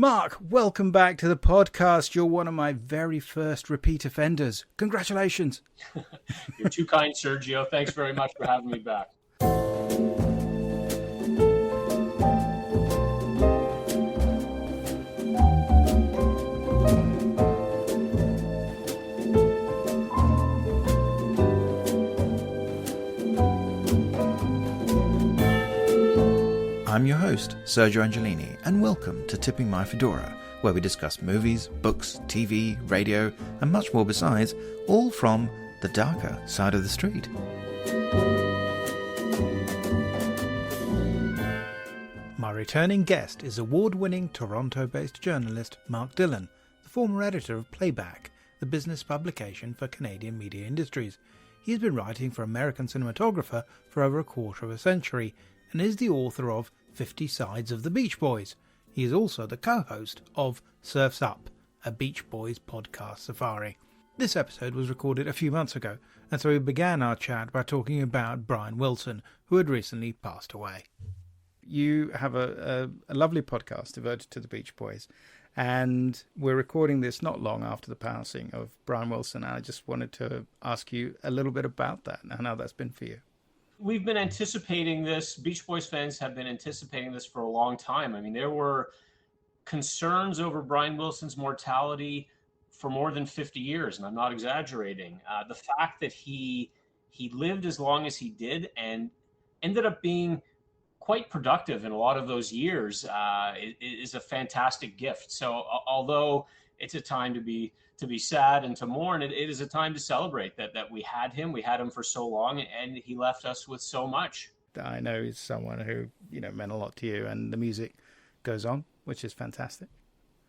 Mark, welcome back to the podcast. You're one of my very first repeat offenders. Congratulations. You're too kind, Sergio. Thanks very much for having me back. I'm your host, Sergio Angelini, and welcome to Tipping My Fedora, where we discuss movies, books, TV, radio, and much more besides, all from the darker side of the street. My returning guest is award-winning Toronto-based journalist Mark Dillon, the former editor of Playback, the business publication for Canadian media industries. He has been writing for American Cinematographer for over a quarter of a century, and is the author of 50 Sides of the Beach Boys. He is also the co-host of Surf's Up, a Beach Boys podcast safari. This episode was recorded a few months ago, and so we began our chat by talking about Brian Wilson, who had recently passed away. You have a lovely podcast devoted to the Beach Boys, and we're recording this not long after the passing of Brian Wilson, and I just wanted to ask you a little bit about that and how that's been for you. We've been anticipating this. Beach Boys fans have been anticipating this for a long time. I mean, there were concerns over Brian Wilson's mortality for more than 50 years, and I'm not exaggerating. The fact that he lived as long as he did and ended up being quite productive in a lot of those years is a fantastic gift. So although it's a time to be sad and to mourn, it is a time to celebrate that we had him for so long, and he left us with so much. I know he's someone who, meant a lot to you, and the music goes on, which is fantastic.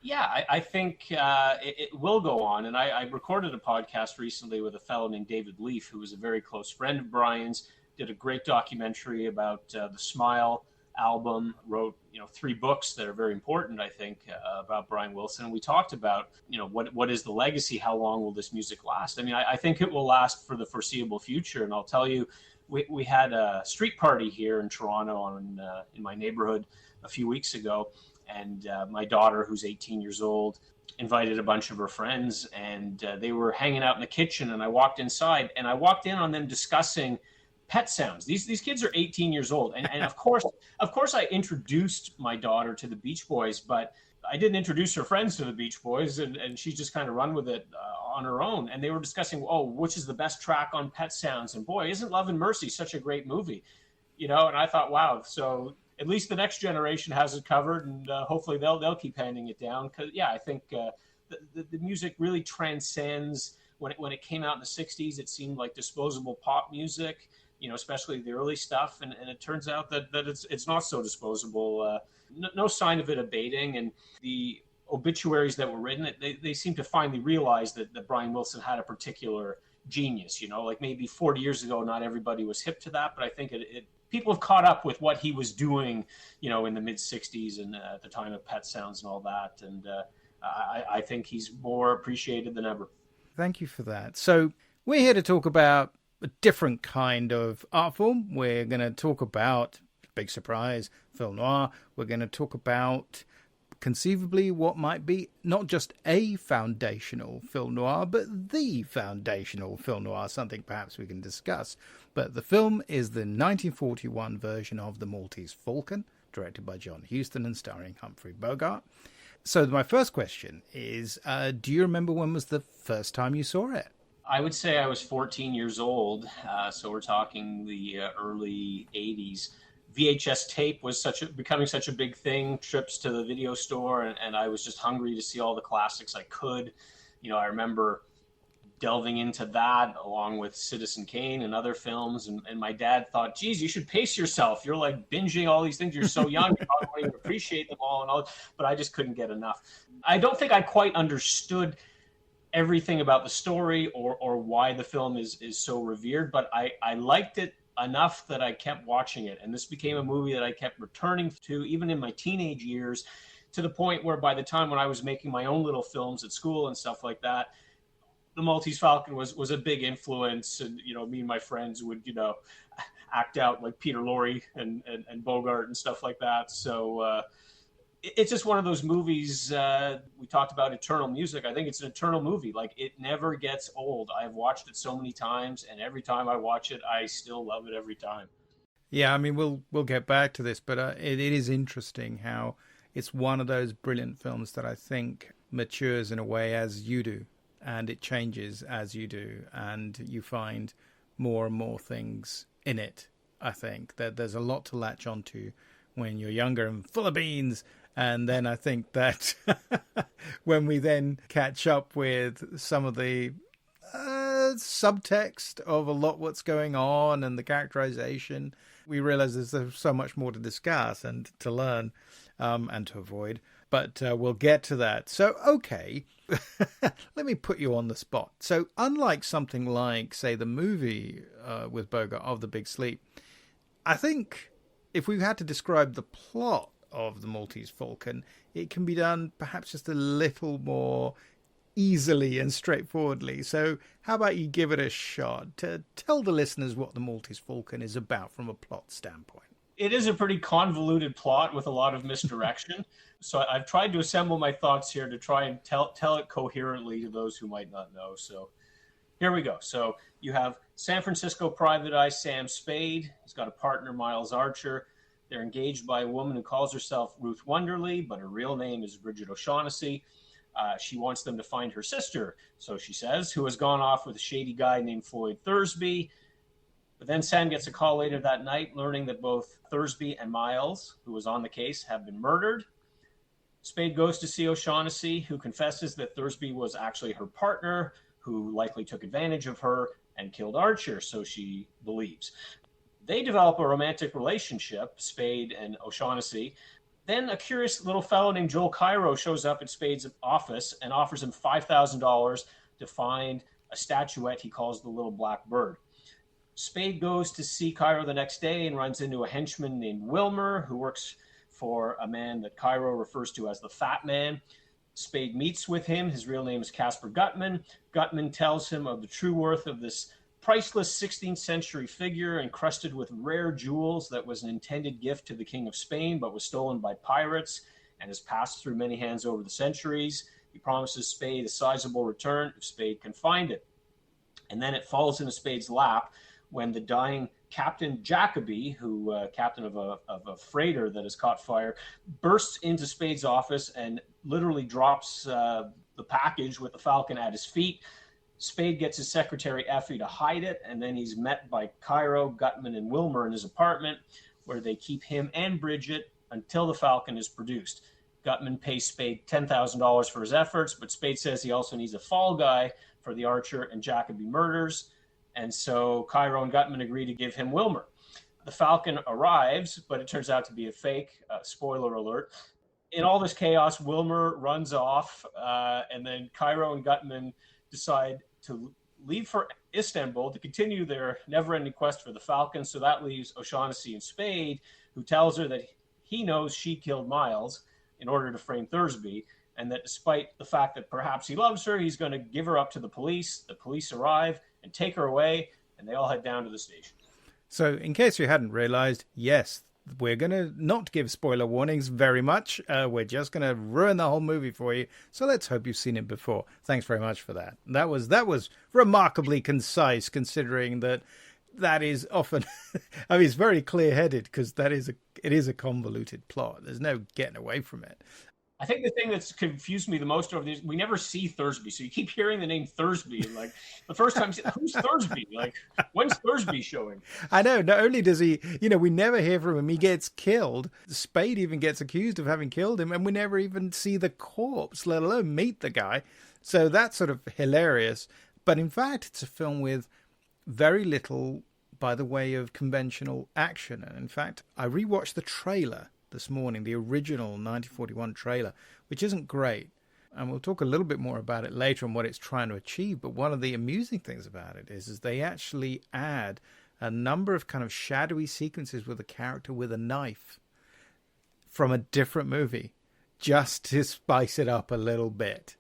Yeah, I think it will go on. And I recorded a podcast recently with a fellow named David Leaf, who was a very close friend of Brian's, did a great documentary about the Smile album, wrote 3 books that are very important, I think, about Brian Wilson. We talked about what is the legacy, how long will this music last? I mean, I think it will last for the foreseeable future. And I'll tell you, we had a street party here in Toronto in my neighborhood a few weeks ago, and my daughter, who's 18 years old, invited a bunch of her friends, and they were hanging out in the kitchen, and I walked inside, and I walked in on them discussing pet sounds. These kids are 18 years old. And of course I introduced my daughter to the Beach Boys, but I didn't introduce her friends to the Beach Boys, and she just kind of run with it on her own. And they were discussing, which is the best track on Pet Sounds? And boy, isn't Love and Mercy such a great movie? And I thought, wow, so at least the next generation has it covered, and hopefully they'll keep handing it down. Because I think the music really transcends. When it came out in the 60s, it seemed like disposable pop music, especially the early stuff. And it turns out that it's not so disposable. No sign of it abating. And the obituaries that were written, they seem to finally realize that Brian Wilson had a particular genius. Like maybe 40 years ago, not everybody was hip to that, but I think people have caught up with what he was doing, in the mid 60s and at the time of Pet Sounds and all that. And I think he's more appreciated than ever. Thank you for that. So we're here to talk about a different kind of art form. We're going to talk about, big surprise, film noir. We're going to talk about conceivably what might be not just a foundational film noir, but the foundational film noir, something perhaps we can discuss. But the film is the 1941 version of The Maltese Falcon, directed by John Huston and starring Humphrey Bogart. So my first question is, do you remember when was the first time you saw it? I would say I was 14 years old, so we're talking the early 80s. VHS tape was becoming such a big thing, trips to the video store, and I was just hungry to see all the classics I could. I remember delving into that along with Citizen Kane and other films, and my dad thought, geez, you should pace yourself. You're like binging all these things. You're so young, you probably won't even appreciate them all, but I just couldn't get enough. I don't think I quite understood everything about the story or why the film is so revered, but I liked it enough that I kept watching it. And this became a movie that I kept returning to even in my teenage years, to the point where by the time when I was making my own little films at school and stuff like that, the Maltese Falcon was a big influence. And, me and my friends would, act out like Peter Lorre and Bogart and stuff like that. So it's just one of those movies. We talked about eternal music. I think it's an eternal movie. Like, it never gets old. I've watched it so many times, and every time I watch it, I still love it every time. Yeah, I mean, we'll get back to this, but it is interesting how it's one of those brilliant films that I think matures in a way as you do, and it changes as you do, and you find more and more things in it. I think that there's a lot to latch onto when you're younger and full of beans. And then I think that when we then catch up with some of the subtext of a lot what's going on and the characterization, we realize there's so much more to discuss and to learn and to avoid. But we'll get to that. So, okay, let me put you on the spot. So unlike something like, say, the movie with Bogart of The Big Sleep, I think if we had to describe the plot of the Maltese Falcon, it can be done perhaps just a little more easily and straightforwardly. So how about you give it a shot to tell the listeners what the Maltese Falcon is about from a plot standpoint? It is a pretty convoluted plot with a lot of misdirection. So I've tried to assemble my thoughts here to try and tell it coherently to those who might not know. So here we go. So you have San Francisco private eye Sam Spade. He's got a partner, Miles Archer. They're engaged by a woman who calls herself Ruth Wonderly, but her real name is Bridget O'Shaughnessy. She wants them to find her sister, so she says, who has gone off with a shady guy named Floyd Thursby. But then Sam gets a call later that night learning that both Thursby and Miles, who was on the case, have been murdered. Spade goes to see O'Shaughnessy, who confesses that Thursby was actually her partner, who likely took advantage of her and killed Archer, so she believes. They develop a romantic relationship, Spade and O'Shaughnessy. Then a curious little fellow named Joel Cairo shows up at Spade's office and offers him $5,000 to find a statuette he calls the Little Black Bird. Spade goes to see Cairo the next day and runs into a henchman named Wilmer, who works for a man that Cairo refers to as the Fat Man. Spade meets with him. His real name is Caspar Gutman. Gutman tells him of the true worth of this priceless 16th century figure encrusted with rare jewels that was an intended gift to the King of Spain, but was stolen by pirates and has passed through many hands over the centuries. He promises Spade a sizable return if Spade can find it. And then it falls into Spade's lap when the dying Captain Jacoby, who captain of a freighter that has caught fire, bursts into Spade's office and literally drops the package with the Falcon at his feet. Spade gets his secretary Effie to hide it, and then he's met by Cairo, Gutman, and Wilmer in his apartment, where they keep him and Bridget until the Falcon is produced. Gutman pays Spade $10,000 for his efforts, but Spade says he also needs a fall guy for the Archer and Jacoby murders, and so Cairo and Gutman agree to give him Wilmer. The Falcon arrives, but it turns out to be a fake. Spoiler alert. In all this chaos, Wilmer runs off, and then Cairo and Gutman decide to leave for Istanbul to continue their never-ending quest for the Falcon. So that leaves O'Shaughnessy and Spade, who tells her that he knows she killed Miles in order to frame Thursby, and that despite the fact that perhaps he loves her, he's going to give her up to the police. The police arrive and take her away, and they all head down to the station. So in case you hadn't realized, yes, we're going to not give spoiler warnings very much. We're just going to ruin the whole movie for you. So let's hope you've seen it before. Thanks very much for that. That was remarkably concise, considering that is often, I mean, it's very clear-headed because it is a convoluted plot. There's no getting away from it. I think the thing that's confused me the most over these, we never see Thursby. So you keep hearing the name Thursby. And like the first time, who's Thursby? Like, when's Thursby showing? I know. Not only does he, we never hear from him. He gets killed. Spade even gets accused of having killed him. And we never even see the corpse, let alone meet the guy. So that's sort of hilarious. But in fact, it's a film with very little by the way of conventional action. And in fact, I rewatched the trailer this morning, the original 1941 trailer, which isn't great. And we'll talk a little bit more about it later and what it's trying to achieve. But one of the amusing things about it is they actually add a number of kind of shadowy sequences with a character with a knife from a different movie, just to spice it up a little bit.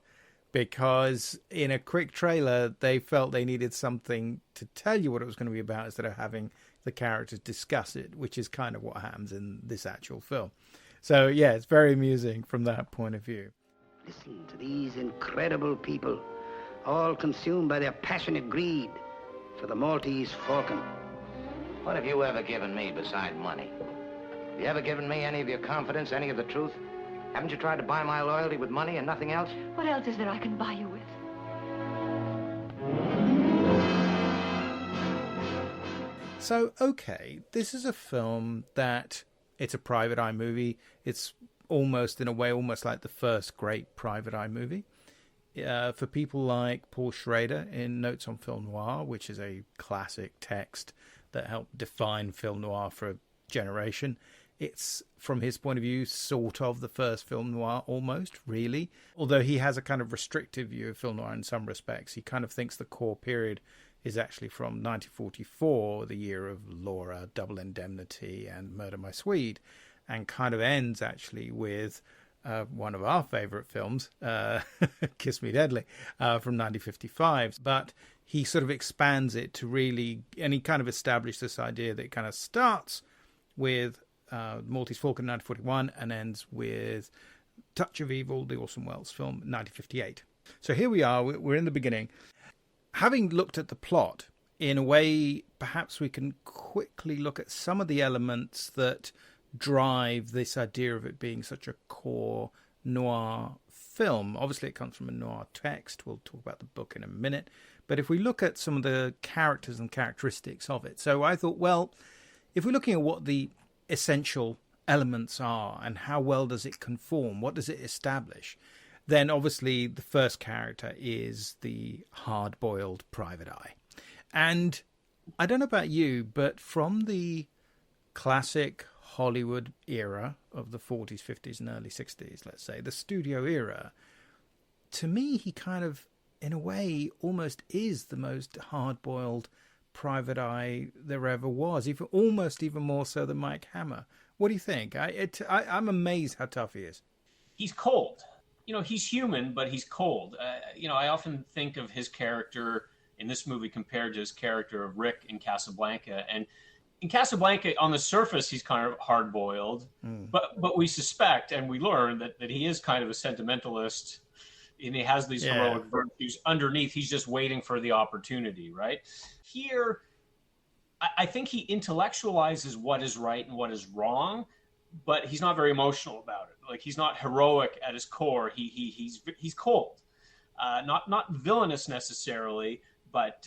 Because in a quick trailer, they felt they needed something to tell you what it was going to be about instead of having the characters discuss it, which is kind of what happens in this actual film. So, yeah, it's very amusing from that point of view. Listen to these incredible people, all consumed by their passionate greed for the Maltese Falcon. What have you ever given me beside money? Have you ever given me any of your confidence, any of the truth? Haven't you tried to buy my loyalty with money and nothing else? What else is there I can buy you with? So, okay, this is a film that it's a private eye movie. It's almost, in a way, almost like the first great private eye movie. For people like Paul Schrader in Notes on Film Noir, which is a classic text that helped define film noir for a generation. It's, from his point of view, sort of the first film noir, almost, really. Although he has a kind of restrictive view of film noir in some respects. He kind of thinks the core period is actually from 1944, the year of Laura, Double Indemnity, and Murder My Swede, and kind of ends, actually, with one of our favourite films, Kiss Me Deadly, from 1955. But he sort of expands it to really, and he kind of established this idea that it kind of starts with Maltese Falcon 1941 and ends with Touch of Evil, the Orson Welles film, 1958. So here we are, we're in the beginning. Having looked at the plot, in a way, perhaps we can quickly look at some of the elements that drive this idea of it being such a core noir film. Obviously, it comes from a noir text. We'll talk about the book in a minute. But if we look at some of the characters and characteristics of it. So I thought, well, if we're looking at what the essential elements are and how well does it conform, what does it establish, then obviously the first character is the hard-boiled private eye. And I don't know about you, but from the classic Hollywood era of the 40s, 50s and early 60s, let's say, the studio era, to me, he kind of, in a way, almost is the most hard-boiled private eye there ever was, almost even more so than Mike Hammer. What do you think? I'm amazed how tough he is. He's cold. You know, he's human, but he's cold. I often think of his character in this movie compared to his character of Rick in Casablanca. And in Casablanca, on the surface, he's kind of hard-boiled, but we suspect and we learn that he is kind of a sentimentalist, and he has these heroic virtues underneath. He's just waiting for the opportunity, right? Here, I think he intellectualizes what is right and what is wrong, but he's not very emotional about it. Like, he's not heroic at his core. He's cold, not villainous necessarily, but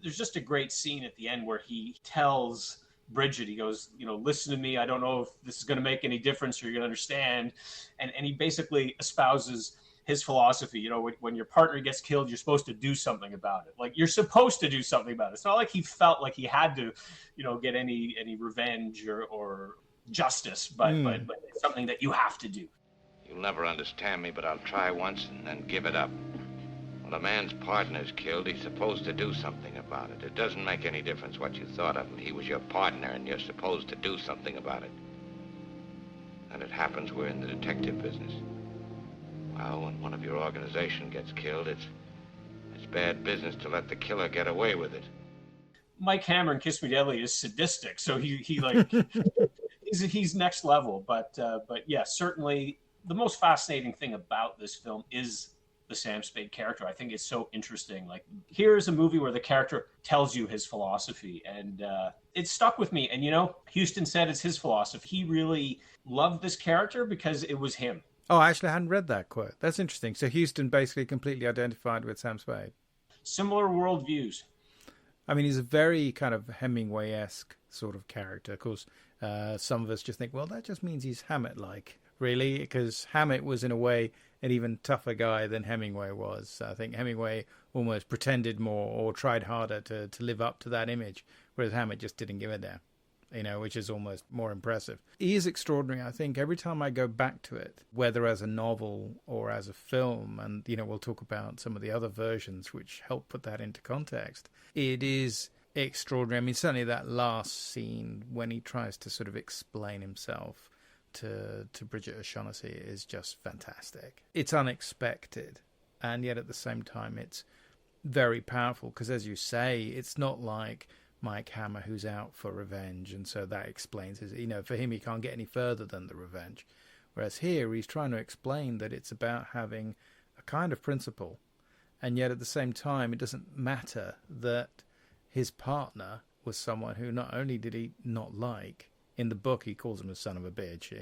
there's just a great scene at the end where he tells Bridget, he goes, listen to me. I don't know if this is going to make any difference or you're going to understand. And he basically espouses his philosophy. When your partner gets killed, you're supposed to do something about it. Like, you're supposed to do something about it. It's not like he felt like he had to, get any revenge or justice, but it's something that you have to do. You'll never understand me, but I'll try once and then give it up. When a man's partner is killed, he's supposed to do something about it. It doesn't make any difference what you thought of him. He was your partner, and you're supposed to do something about it. And it happens we're in the detective business. Well, when one of your organization gets killed, it's bad business to let the killer get away with it. Mike Hammer in Kiss Me Deadly is sadistic, so he like he's next level. But yeah, certainly the most fascinating thing about this film is the Sam Spade character. I think it's so interesting. Like, here's a movie where the character tells you his philosophy, and it stuck with me. And Huston said it's his philosophy. He really loved this character because it was him. Oh, I actually hadn't read that quote. That's interesting. So Huston basically completely identified with Sam Spade. Similar worldviews. I mean, he's a very kind of Hemingway-esque sort of character. Of course, some of us just think, well, that just means he's Hammett-like, really, because Hammett was, in a way, an even tougher guy than Hemingway was. I think Hemingway almost pretended more or tried harder to live up to that image, whereas Hammett just didn't give a damn. Which is almost more impressive. He is extraordinary. I think every time I go back to it, whether as a novel or as a film, and, we'll talk about some of the other versions which help put that into context, it is extraordinary. I mean, certainly that last scene when he tries to sort of explain himself to Bridget O'Shaughnessy is just fantastic. It's unexpected, and yet at the same time it's very powerful, because, as you say, it's not like Mike Hammer who's out for revenge, and so that explains his, for him he can't get any further than the revenge. Whereas here he's trying to explain that it's about having a kind of principle, and yet at the same time it doesn't matter that his partner was someone who not only did he not like, in the book he calls him a son of a bitch,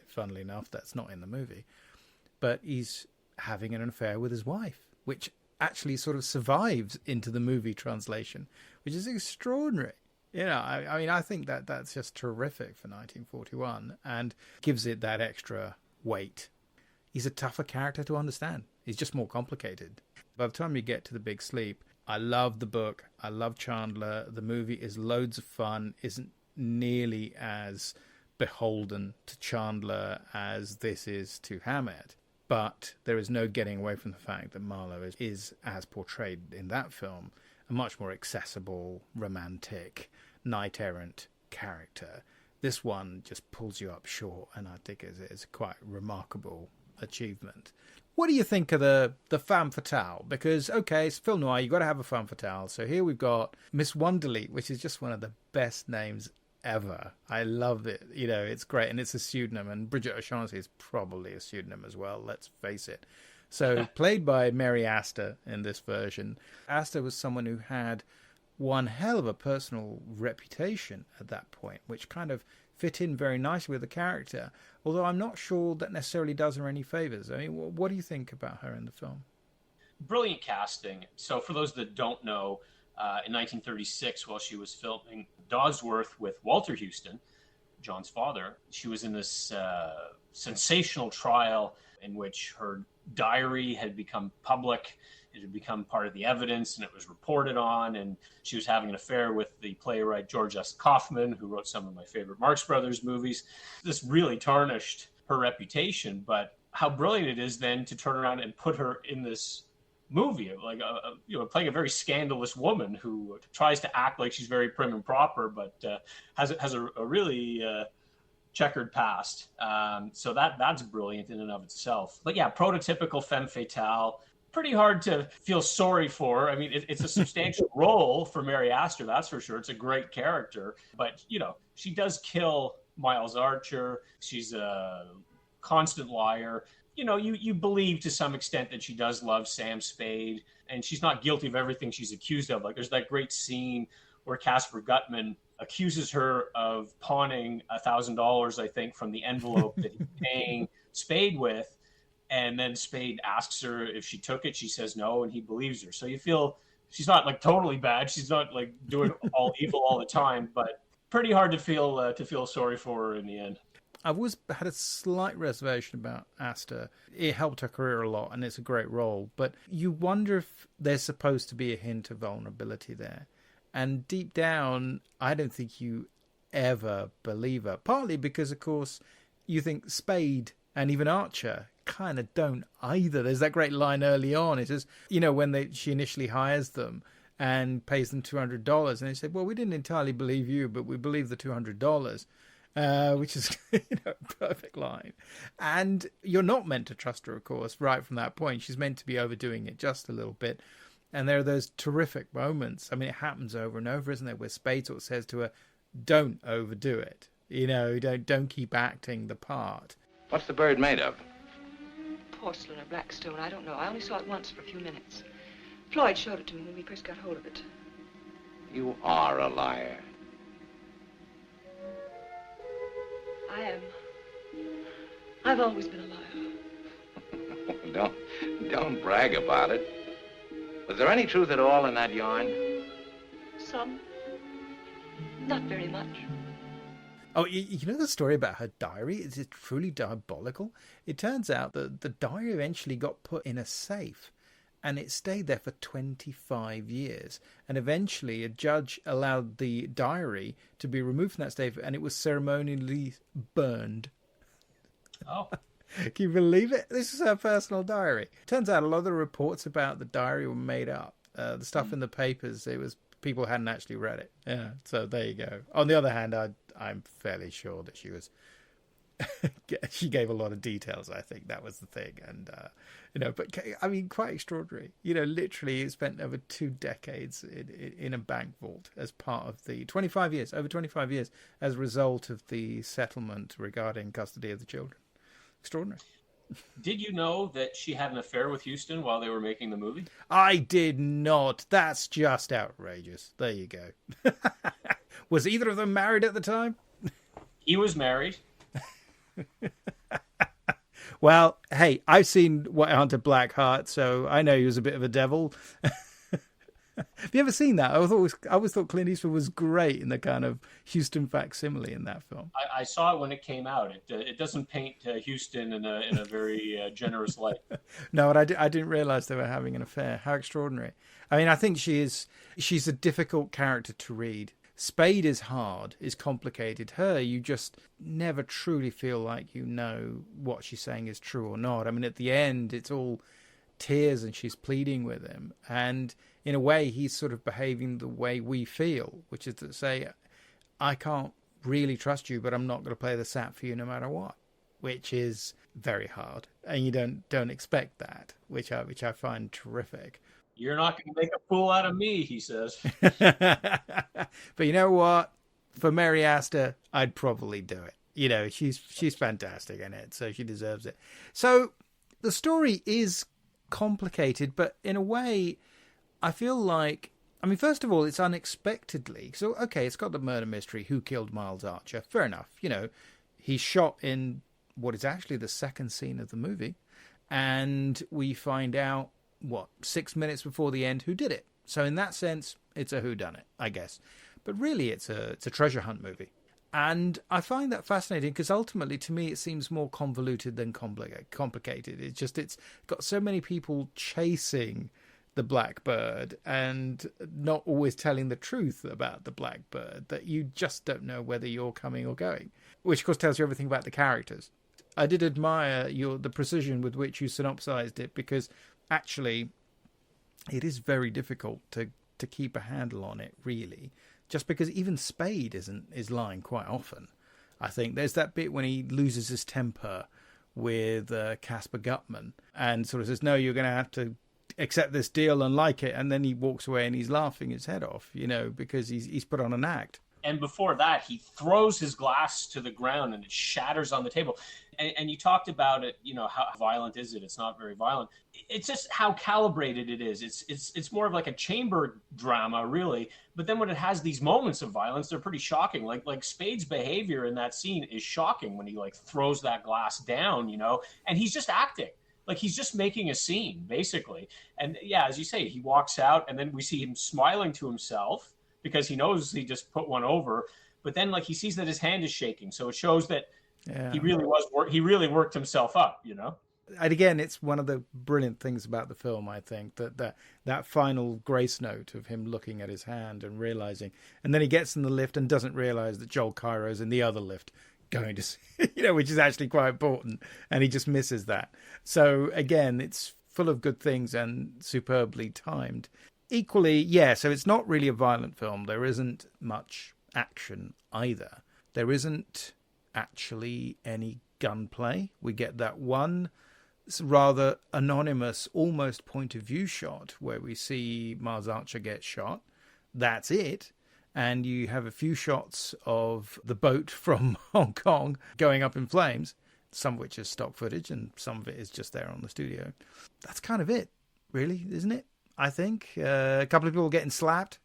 funnily enough that's not in the movie, but he's having an affair with his wife, which actually sort of survives into the movie translation, which is extraordinary. I mean, I think that that's just terrific for 1941 and gives it that extra weight. He's a tougher character to understand. He's just more complicated. By the time you get to The Big Sleep, I love the book. I love Chandler. The movie is loads of fun, isn't nearly as beholden to Chandler as this is to Hammett. But there is no getting away from the fact that Marlowe is as portrayed in that film, a much more accessible, romantic, knight-errant character. This one just pulls you up short, and I think it's quite a remarkable achievement. What do you think of the femme fatale? Because, okay, it's film noir, you've got to have a femme fatale. So here we've got Miss Wonderly, which is just one of the best names ever. I love it. It's great, and it's a pseudonym, and Bridget O'Shaughnessy is probably a pseudonym as well, let's face it. So played by Mary Astor in this version. Astor was someone who had one hell of a personal reputation at that point, which kind of fit in very nicely with the character, although I'm not sure that necessarily does her any favors. I mean, what do you think about her in the film? Brilliant casting. So for those that don't know, in 1936, while she was filming Dodsworth with Walter Houston, John's father, she was in this sensational trial in which her diary had become public. It had become part of the evidence, and it was reported on, and she was having an affair with the playwright George S. Kaufman, who wrote some of my favorite Marx Brothers movies. This really tarnished her reputation, but how brilliant it is then to turn around and put her in this movie, like playing a very scandalous woman who tries to act like she's very prim and proper, but has a really checkered past. So that's brilliant in and of itself. But yeah, prototypical femme fatale. Pretty hard to feel sorry for. I mean, it's a substantial role for Mary Astor, that's for sure. It's a great character, but she does kill Miles Archer. She's a constant liar. You believe to some extent that she does love Sam Spade, and she's not guilty of everything she's accused of. Like, there's that great scene where Caspar Gutman accuses her of pawning $1,000, I think, from the envelope that he's paying Spade with. And then Spade asks her if she took it. She says no, and he believes her. So you feel she's not like totally bad. She's not like doing all evil all the time, but pretty hard to feel sorry for her in the end. I've always had a slight reservation about Astor. It helped her career a lot, and it's a great role. But you wonder if there's supposed to be a hint of vulnerability there. And deep down, I don't think you ever believe her. Partly because, of course, you think Spade and even Archer kind of don't either. There's that great line early on. It says, when she initially hires them and pays them $200, and they say, well, we didn't entirely believe you, but we believe the $200. Which is a perfect line. And you're not meant to trust her, of course, right from that point. She's meant to be overdoing it just a little bit. And there are those terrific moments. I mean, it happens over and over, isn't it, where Spade sort of says to her, don't overdo it. Don't keep acting the part. What's the bird made of? Porcelain or black stone, I don't know. I only saw it once for a few minutes. Floyd showed it to me when we first got hold of it. You are a liar. I am. I've always been a liar. Don't brag about it. Was there any truth at all in that yarn? Some. Not very much. Oh, you know the story about her diary? Is it truly diabolical? It turns out that the diary eventually got put in a safe, and it stayed there for 25 years. And eventually a judge allowed the diary to be removed from that safe, and it was ceremonially burned. Oh. Can you believe it? This is her personal diary. Turns out a lot of the reports about the diary were made up. The stuff in the papers, it was people hadn't actually read it. Yeah, so there you go. On the other hand, I'm fairly sure that she was... she gave a lot of details, I think. That was the thing. And, but I mean, quite extraordinary. Literally it spent over 2 decades in a bank vault as part of the over 25 years, as a result of the settlement regarding custody of the children. extraordinary. Did you know that she had an affair with Houston while they were making the movie? I did not. That's just outrageous. There you go. Was either of them married at the time? He was married. Well, hey, I've seen White Hunter Blackheart, so I know he was a bit of a devil. Have you ever seen that? I always thought Clint Eastwood was great in the kind of Houston facsimile in that film. I saw it when it came out. It doesn't paint Houston in a very generous light. No, and I didn't realize they were having an affair. How extraordinary. I mean, I think she's a difficult character to read. Spade is hard, is complicated. Her, you just never truly feel like you know what she's saying is true or not. I mean, at the end, it's all tears and she's pleading with him. And in a way, he's sort of behaving the way we feel, which is to say, I can't really trust you, but I'm not going to play the sap for you no matter what, which is very hard. And you don't expect that, which I find terrific. You're not going to make a fool out of me, he says. But you know what? For Mary Astor, I'd probably do it. You know, she's fantastic in it, so she deserves it. So the story is complicated, but in a way, I feel like, I mean, first of all, it's unexpectedly. So, okay, it's got the murder mystery. Who killed Miles Archer? Fair enough. You know, he's shot in what is actually the second scene of the movie. And we find out, 6 minutes before the end, who did it. So in that sense, it's a whodunit, I guess. But really, it's a treasure hunt movie. And I find that fascinating because ultimately, to me, it seems more convoluted than complicated. It's got so many people chasing the blackbird and not always telling the truth about the blackbird that you just don't know whether you're coming or going, which of course tells you everything about the characters. I did admire the precision with which you synopsized it, because actually it is very difficult to keep a handle on it, really, just because even Spade is lying quite often. I think there's that bit when he loses his temper with Caspar Gutman and sort of says, no, you're going to have to accept this deal and like it, and then he walks away and he's laughing his head off, you know, because he's put on an act. And before that, he throws his glass to the ground and it shatters on the table. And you talked about it, you know, how violent is it? It's not very violent. It's just how calibrated it is. It's more of like a chamber drama, really. But then when it has these moments of violence, they're pretty shocking. Like Spade's behavior in that scene is shocking when he like throws that glass down, you know, and he's just acting. Like he's just making a scene, basically. And yeah, as you say, he walks out and then we see him smiling to himself because he knows he just put one over. But then like he sees that his hand is shaking. So it shows that he really worked himself up, you know? And again, it's one of the brilliant things about the film, I think, that final grace note of him looking at his hand and realizing, and then he gets in the lift and doesn't realize that Joel Cairo's in the other lift going to see, you know, which is actually quite important, and he just misses that. So again, it's full of good things and superbly timed. Equally, yeah, so it's not really a violent film. There isn't much action either. There isn't actually any gunplay. We get that one rather anonymous, almost point of view shot where we see Miles Archer get shot. That's it. And you have a few shots of the boat from Hong Kong going up in flames, some of which is stock footage and some of it is just there on the studio. That's kind of it, really, isn't it? I think a couple of people getting slapped.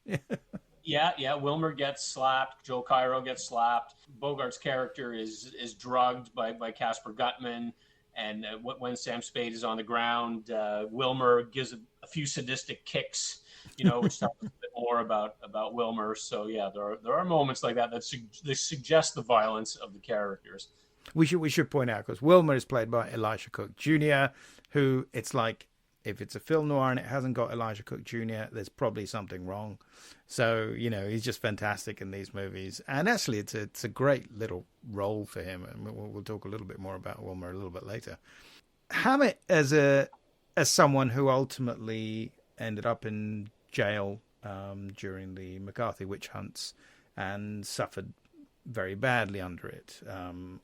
Yeah. Wilmer gets slapped. Joel Cairo gets slapped. Bogart's character is drugged by Caspar Gutman. And when Sam Spade is on the ground, Wilmer gives a few sadistic kicks, you know, which tells us a bit more about Wilmer. So yeah, there are moments like that suggest the violence of the characters. We should point out, because Wilmer is played by Elisha Cook Jr., who, it's like, if it's a film noir and it hasn't got Elijah Cook Jr., there's probably something wrong. So, you know, he's just fantastic in these movies. And actually, it's a great little role for him. And we'll talk a little bit more about Wilmer a little bit later. Hammett, as someone who ultimately ended up in jail during the McCarthy witch hunts and suffered very badly under it.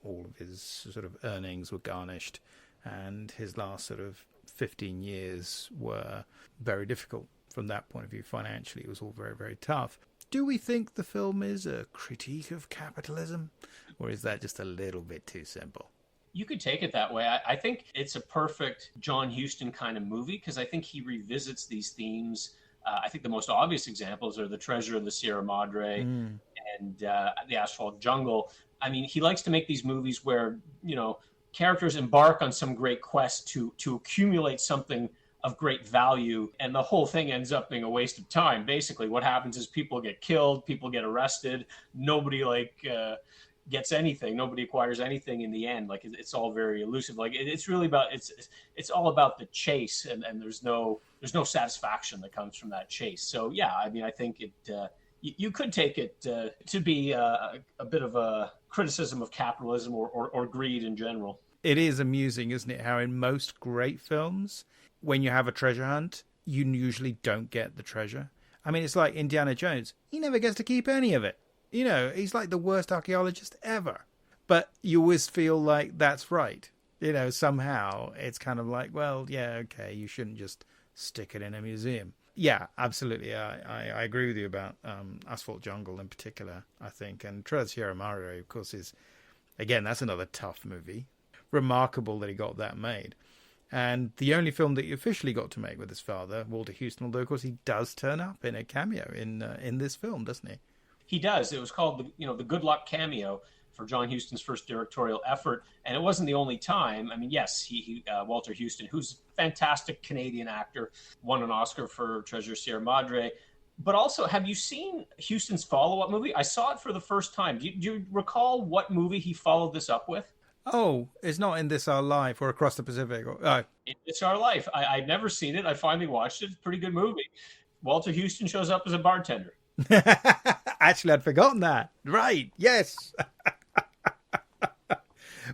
All of his sort of earnings were garnished, and his last sort of 15 years were very difficult from that point of view. Financially, it was all very, very tough. Do we think the film is a critique of capitalism, or is that just a little bit too simple? You could take it that way. I think it's a perfect John Huston kind of movie because I think he revisits these themes. I think the most obvious examples are The Treasure of the Sierra Madre and The Asphalt Jungle. I mean, he likes to make these movies where, characters embark on some great quest to accumulate something of great value, and the whole thing ends up being a waste of time. Basically, what happens is people get killed, people get arrested, nobody gets anything, nobody acquires anything in the end. Like it's all very elusive. Like it's really about it's all about the chase, and there's no satisfaction that comes from that chase. So yeah, I mean, I think it you could take it to be a bit of a criticism of capitalism or greed in general. It is amusing, isn't it, how in most great films, when you have a treasure hunt, you usually don't get the treasure. I mean, it's like Indiana Jones. He never gets to keep any of it. He's like the worst archaeologist ever. But you always feel like that's right. Somehow it's kind of like, well, yeah, okay, you shouldn't just stick it in a museum. Yeah, absolutely. I agree with you about Asphalt Jungle in particular, I think. And Treasure of Sierra Madre, of course, is, again, that's another tough movie. Remarkable that he got that made. And the only film that he officially got to make with his father, Walter Huston, although, of course, he does turn up in a cameo in this film, doesn't he? He does. It was called the Good Luck Cameo for John Huston's first directorial effort, and it wasn't the only time. I mean, yes, he Walter Huston, who's a fantastic Canadian actor, won an Oscar for Treasure of Sierra Madre. But also, have you seen Huston's follow-up movie? I saw it for the first time. Do you recall what movie he followed this up with? Oh, it's not In This Our Life or Across the Pacific. In This Our Life. I'd never seen it. I finally watched it. It's a pretty good movie. Walter Huston shows up as a bartender. Actually, I'd forgotten that. Right, yes.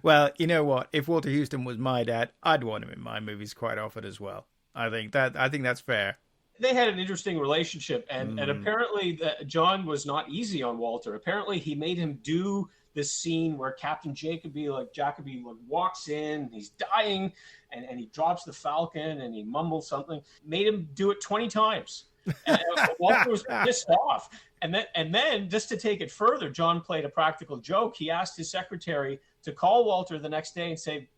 Well, you know what? If Walter Huston was my dad, I'd want him in my movies quite often as well. I think that's fair. They had an interesting relationship, and apparently John was not easy on Walter. Apparently, he made him do this scene where Captain Jacoby walks in, he's dying, and he drops the Falcon and he mumbles something. Made him do it 20 times. And Walter was pissed off. And then just to take it further, John played a practical joke. He asked his secretary to call Walter the next day and say,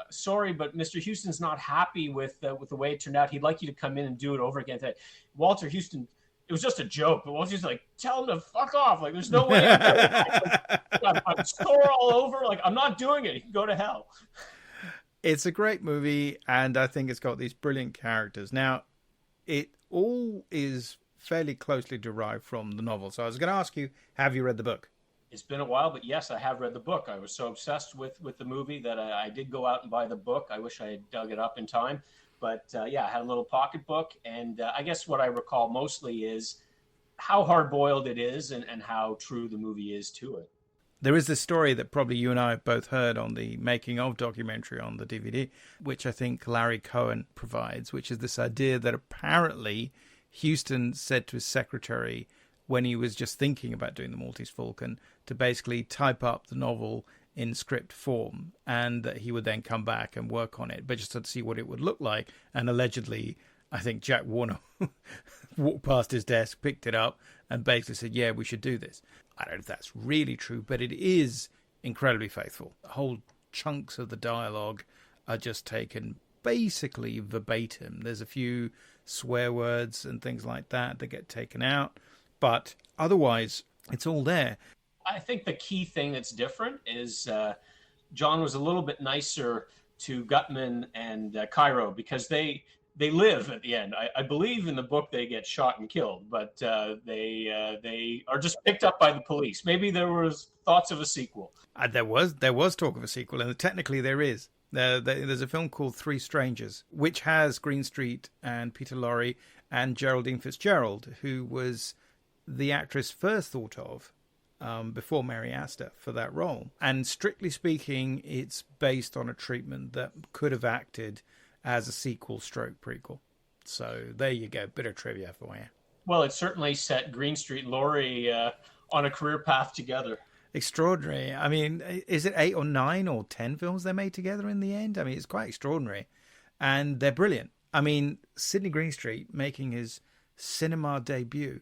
sorry, but Mr. Huston's not happy with the way it turned out. He'd like you to come in and do it over again today. Walter Huston, it was just a joke, but Walter's like, tell him to fuck off. Like, there's no way I'm sore all over. Like, I'm not doing it. He can go to hell. It's a great movie, and I think it's got these brilliant characters. Now, it all is fairly closely derived from the novel. So I was going to ask you, have you read the book? It's been a while, but yes, I have read the book. I was so obsessed with the movie that I did go out and buy the book. I wish I had dug it up in time. But yeah, I had a little pocketbook. And I guess what I recall mostly is how hard-boiled it is and how true the movie is to it. There is this story that probably you and I have both heard on the making of documentary on the DVD, which I think Larry Cohen provides, which is this idea that apparently Huston said to his secretary when he was just thinking about doing the Maltese Falcon to basically type up the novel in script form, and that he would then come back and work on it, but just to see what it would look like. And allegedly, I think Jack Warner walked past his desk, picked it up, and basically said, yeah, we should do this. I don't know if that's really true, but it is incredibly faithful. Whole chunks of the dialogue are just taken basically verbatim. There's a few swear words and things like that get taken out, but otherwise it's all there. I think the key thing that's different is John was a little bit nicer to Gutman and Cairo because they live at the end. I believe in the book they get shot and killed, but they are just picked up by the police. Maybe there was thoughts of a sequel. There was talk of a sequel, and technically there is. There's a film called Three Strangers, which has Greenstreet and Peter Lorre and Geraldine Fitzgerald, who was the actress first thought of before Mary Astor for that role. And strictly speaking, it's based on a treatment that could have acted as a sequel stroke prequel. So there you go, bit of trivia for you. Well, it certainly set Greenstreet and Lorre on a career path together. Extraordinary. I mean, is it 8 or 9 or 10 films they made together in the end? I mean, it's quite extraordinary. And they're brilliant. I mean, Sidney Greenstreet making his cinema debut,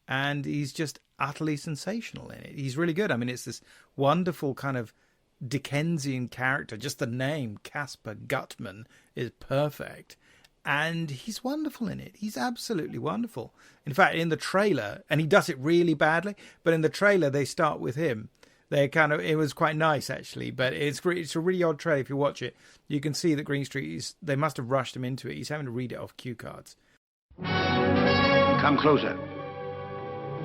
and he's just utterly sensational in it. He's really good. I mean, it's this wonderful kind of Dickensian character. Just the name, Caspar Gutman, is perfect. And he's wonderful in it. He's absolutely wonderful. In fact, in the trailer, and he does it really badly, but in the trailer they start with him. It was quite nice actually, but it's a really odd trailer. If you watch it, you can see that Green Street, they must have rushed him into it. He's having to read it off cue cards. Come closer.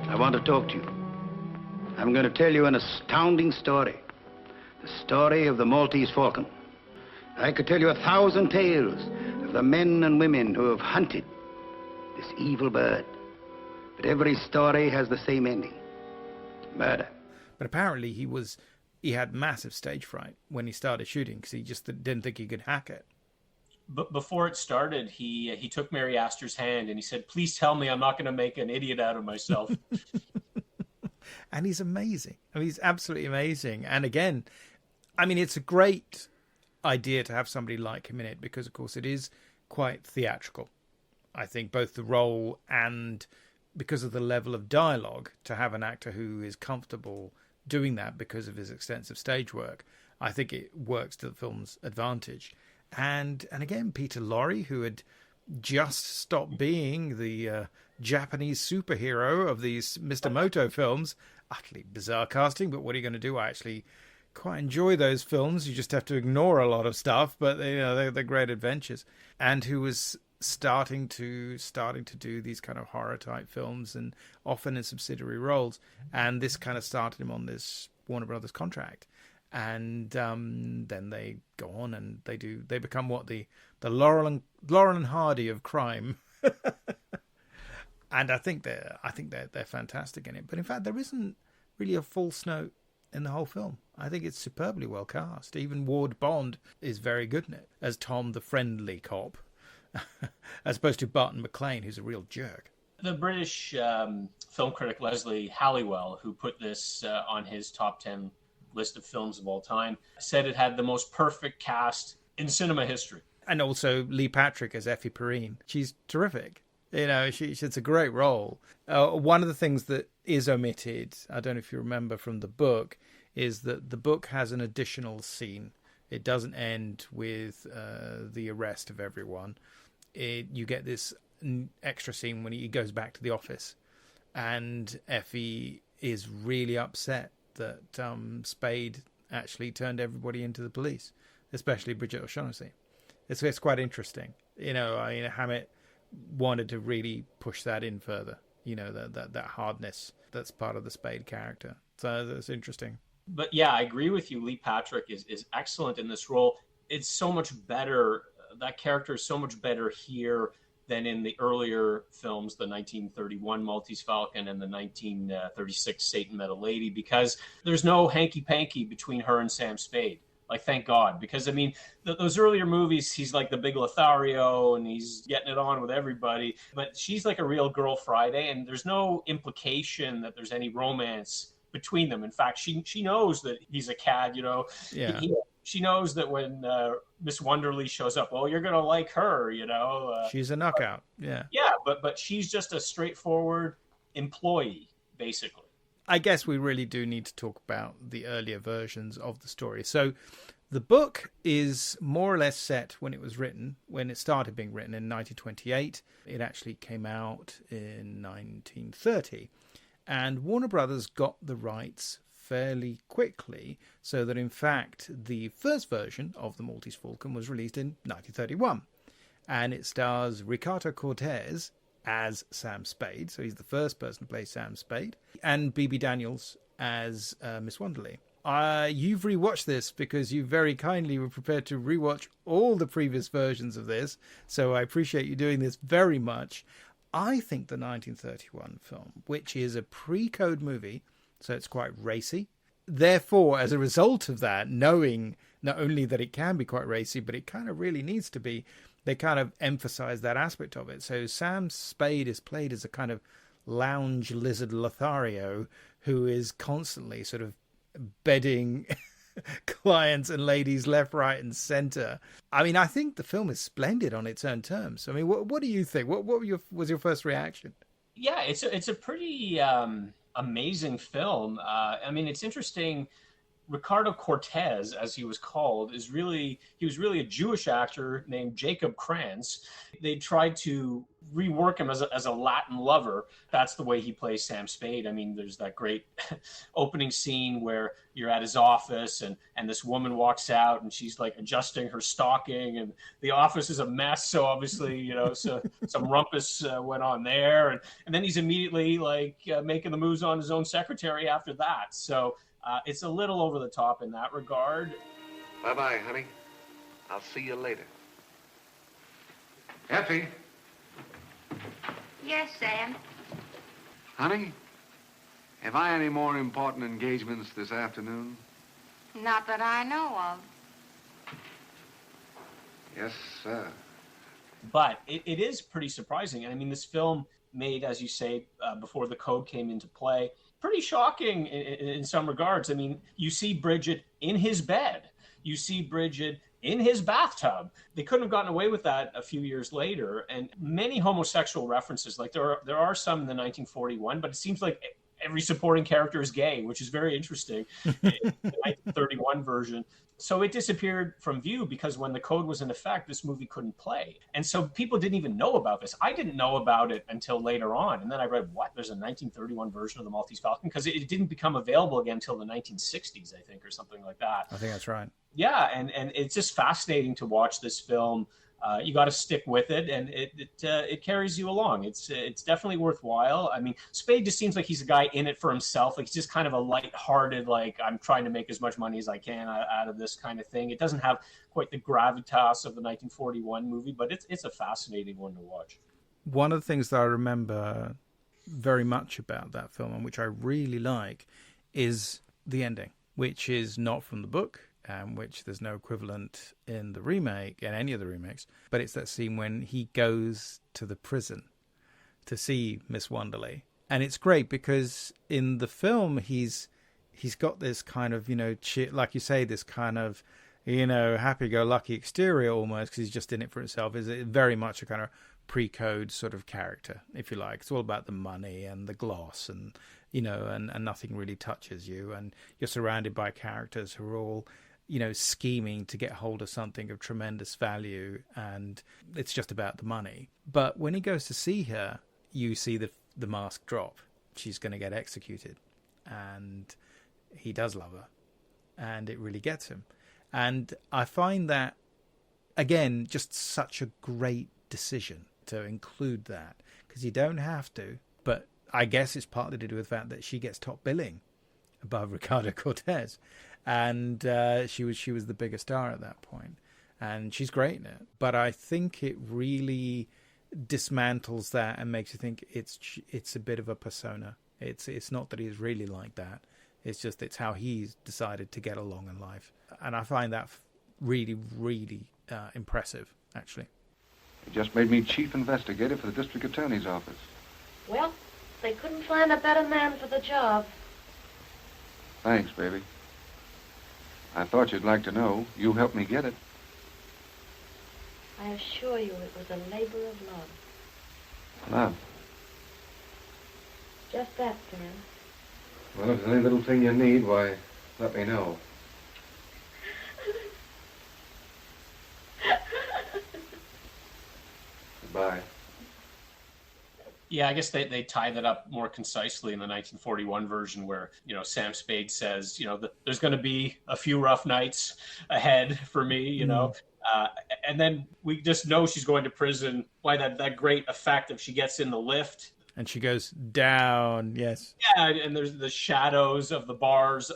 I want to talk to you. I'm going to tell you an astounding story. The story of the Maltese Falcon. I could tell you 1,000 tales of the men and women who have hunted this evil bird. But every story has the same ending. Murder. But apparently he had massive stage fright when he started shooting because he just didn't think he could hack it. But before it started, he took Mary Astor's hand and he said, "Please tell me I'm not going to make an idiot out of myself." And he's amazing. I mean, he's absolutely amazing. And again, I mean, it's a great idea to have somebody like him in it because, of course, it is quite theatrical. I think both the role and because of the level of dialogue, to have an actor who is comfortable doing that because of his extensive stage work, I think it works to the film's advantage. And again, Peter Lorre, who had just stopped being the Japanese superhero of these Mr. Moto films, utterly bizarre casting, but what are you going to do? I actually quite enjoy those films. You just have to ignore a lot of stuff, but they're great adventures. And who was starting to do these kind of horror type films, and often in subsidiary roles. And this kind of started him on this Warner Brothers contract. And then they go on and they become what the Laurel and Hardy of crime. And I think they're fantastic in it. But in fact, there isn't really a false note in the whole film. I think it's superbly well cast. Even Ward Bond is very good in it as Tom, the friendly cop, as opposed to Barton McLean, who's a real jerk. The British film critic Leslie Halliwell, who put this on his top 10 list of films of all time, said it had the most perfect cast in cinema history. And also Lee Patrick as Effie Perrine. She's terrific. It's a great role. One of the things that is omitted, I don't know if you remember from the book, is that the book has an additional scene. It doesn't end with the arrest of everyone. You get this extra scene when he goes back to the office, and Effie is really upset that Spade actually turned everybody into the police, especially Bridget O'Shaughnessy. It's quite interesting. Hammett wanted to really push that in further, that hardness that's part of the Spade character. So that's interesting. But yeah, I agree with you. Lee Patrick is excellent in this role. It's so much better. That character is so much better here than in the earlier films, the 1931 Maltese Falcon and the 1936 Satan Met a Lady, because there's no hanky-panky between her and Sam Spade. Like, thank God. Because, I mean, those earlier movies, he's like the big Lothario and he's getting it on with everybody. But she's like a real Girl Friday, and there's no implication that there's any romance between them. In fact, she knows that he's a cad, Yeah. She knows that when Miss Wonderly shows up, you're going to like her, She's a knockout, yeah. Yeah, but she's just a straightforward employee, basically. I guess we really do need to talk about the earlier versions of the story. So the book is more or less set when it was written, when it started being written in 1928. It actually came out in 1930. And Warner Brothers got the rights fairly quickly, so that in fact the first version of the Maltese Falcon was released in 1931. And it stars Ricardo Cortez as Sam Spade, so he's the first person to play Sam Spade, and Bebe Daniels as Miss Wonderly. You've rewatched this because you very kindly were prepared to rewatch all the previous versions of this, so I appreciate you doing this very much. I think the 1931 film, which is a pre-code movie, so it's quite racy. Therefore, as a result of that, knowing not only that it can be quite racy, but it kind of really needs to be, they kind of emphasize that aspect of it. So Sam Spade is played as a kind of lounge lizard Lothario who is constantly sort of bedding clients and ladies left, right, and center. I mean, I think the film is splendid on its own terms. I mean, what do you think? What was your first reaction? Yeah, it's a pretty amazing film. I mean, it's interesting. Ricardo Cortez, as he was called, he was really a Jewish actor named Jacob Krantz. They tried to rework him as a Latin lover. That's the way he plays Sam Spade. I mean, there's that great opening scene where you're at his office and this woman walks out and she's like adjusting her stocking and the office is a mess. So obviously, so some rumpus went on there. And then he's immediately like making the moves on his own secretary after that. So it's a little over the top in that regard. Bye-bye, honey. I'll see you later. Effie. Yes, Sam. Honey, have I any more important engagements this afternoon? Not that I know of. Yes, sir. But it is pretty surprising. And I mean, this film made, as you say, before the code came into play, pretty shocking in some regards. I mean, you see Bridget in his bed. You see Bridget in his bathtub. They couldn't have gotten away with that a few years later. And many homosexual references, like there are some in the 1941, but it seems like every supporting character is gay, which is very interesting in the 1931 version. So it disappeared from view because when the code was in effect, this movie couldn't play. And so people didn't even know about this. I didn't know about it until later on. And then I read, what? There's a 1931 version of the Maltese Falcon? Because it didn't become available again until the 1960s, I think, or something like that. I think that's right. Yeah, and it's just fascinating to watch this film. You got to stick with it, and it carries you along. It's definitely worthwhile. I mean, Spade just seems like he's a guy in it for himself. Like he's just kind of a lighthearted, like I'm trying to make as much money as I can out of this kind of thing. It doesn't have quite the gravitas of the 1941 movie, but it's a fascinating one to watch. One of the things that I remember very much about that film, and which I really like, is the ending, which is not from the book. Which there's no equivalent in the remake, in any of the remakes, but it's that scene when he goes to the prison to see Miss Wonderly. And it's great because in the film, he's got this kind of, like you say, this kind of, happy-go-lucky exterior almost, because he's just in it for himself. Is very much a kind of pre-code sort of character, if you like. It's all about the money and the gloss and, and nothing really touches you. And you're surrounded by characters who are all, scheming to get hold of something of tremendous value, and it's just about the money. But when he goes to see her, you see the mask drop. She's going to get executed, and he does love her, and it really gets him. And I find that, again, just such a great decision to include that, because you don't have to, but I guess it's partly to do with the fact that she gets top billing above Ricardo Cortez. And she was the bigger star at that point, and she's great in it. But I think it really dismantles that and makes you think it's a bit of a persona. It's not that he's really like that. It's just it's how he's decided to get along in life, and I find that really, really impressive, actually. He just made me chief investigator for the district attorney's office. Well, they couldn't find a better man for the job. Thanks, baby. I thought you'd like to know. You helped me get it. I assure you it was a labor of love. Love? Just that, Sam. Well, if there's any little thing you need, why, let me know. Goodbye. Yeah, I guess they tie that up more concisely in the 1941 version where, Sam Spade says, there's going to be a few rough nights ahead for me, and then we just know she's going to prison by that great effect of she gets in the lift. And she goes down, yes. Yeah, and there's the shadows of the bars,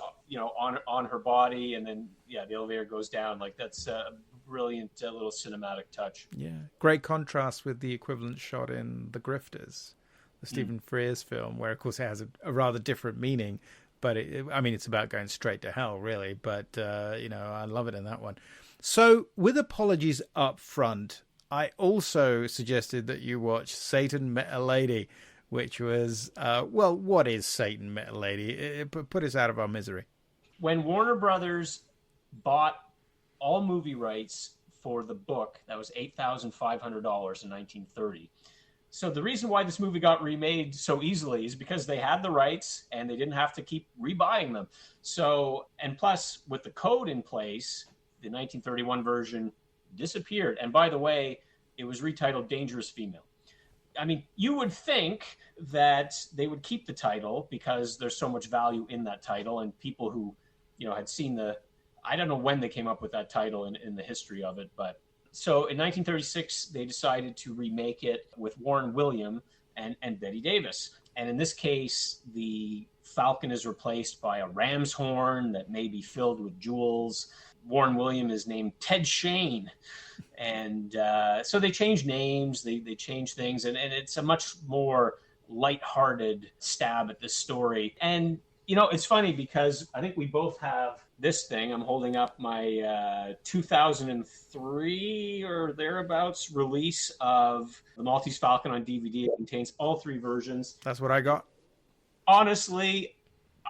on her body, and then, the elevator goes down. Like, that's a brilliant little cinematic touch. Yeah, great contrast with the equivalent shot in The Grifters, the Stephen Frears film, where, of course, it has a rather different meaning. But, it's about going straight to hell, really. But, I love it in that one. So, with apologies up front, I also suggested that you watch Satan Met a Lady, which was, what is Satan Met a Lady? It put us out of our misery. When Warner Brothers bought all movie rights for the book, that was $8,500 in 1930. So the reason why this movie got remade so easily is because they had the rights and they didn't have to keep rebuying them. So, and plus with the code in place, the 1931 version disappeared. And by the way, it was retitled Dangerous Female. I mean, you would think that they would keep the title because there's so much value in that title, and people who, had seen I don't know when they came up with that title in the history of it, but so in 1936, they decided to remake it with Warren William and Bette Davis. And in this case, the falcon is replaced by a ram's horn that may be filled with jewels. Warren William is named Ted Shane. And so they changed names, they changed things, and it's a much more lighthearted stab at this story. And, it's funny because I think we both have this thing. I'm holding up my 2003 or thereabouts release of The Maltese Falcon on DVD. It contains all three versions. That's what I got. Honestly,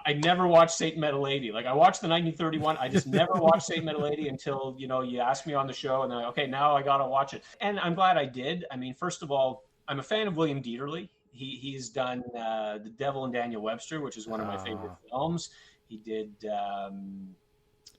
I never watched Saint Metal Lady. Like, I watched the 1931. I just never watched Saint Metal Lady until, you asked me on the show, and then, okay, now I got to watch it. And I'm glad I did. I mean, first of all, I'm a fan of William Dieterle. He's done The Devil and Daniel Webster, which is one of my favorite films. He did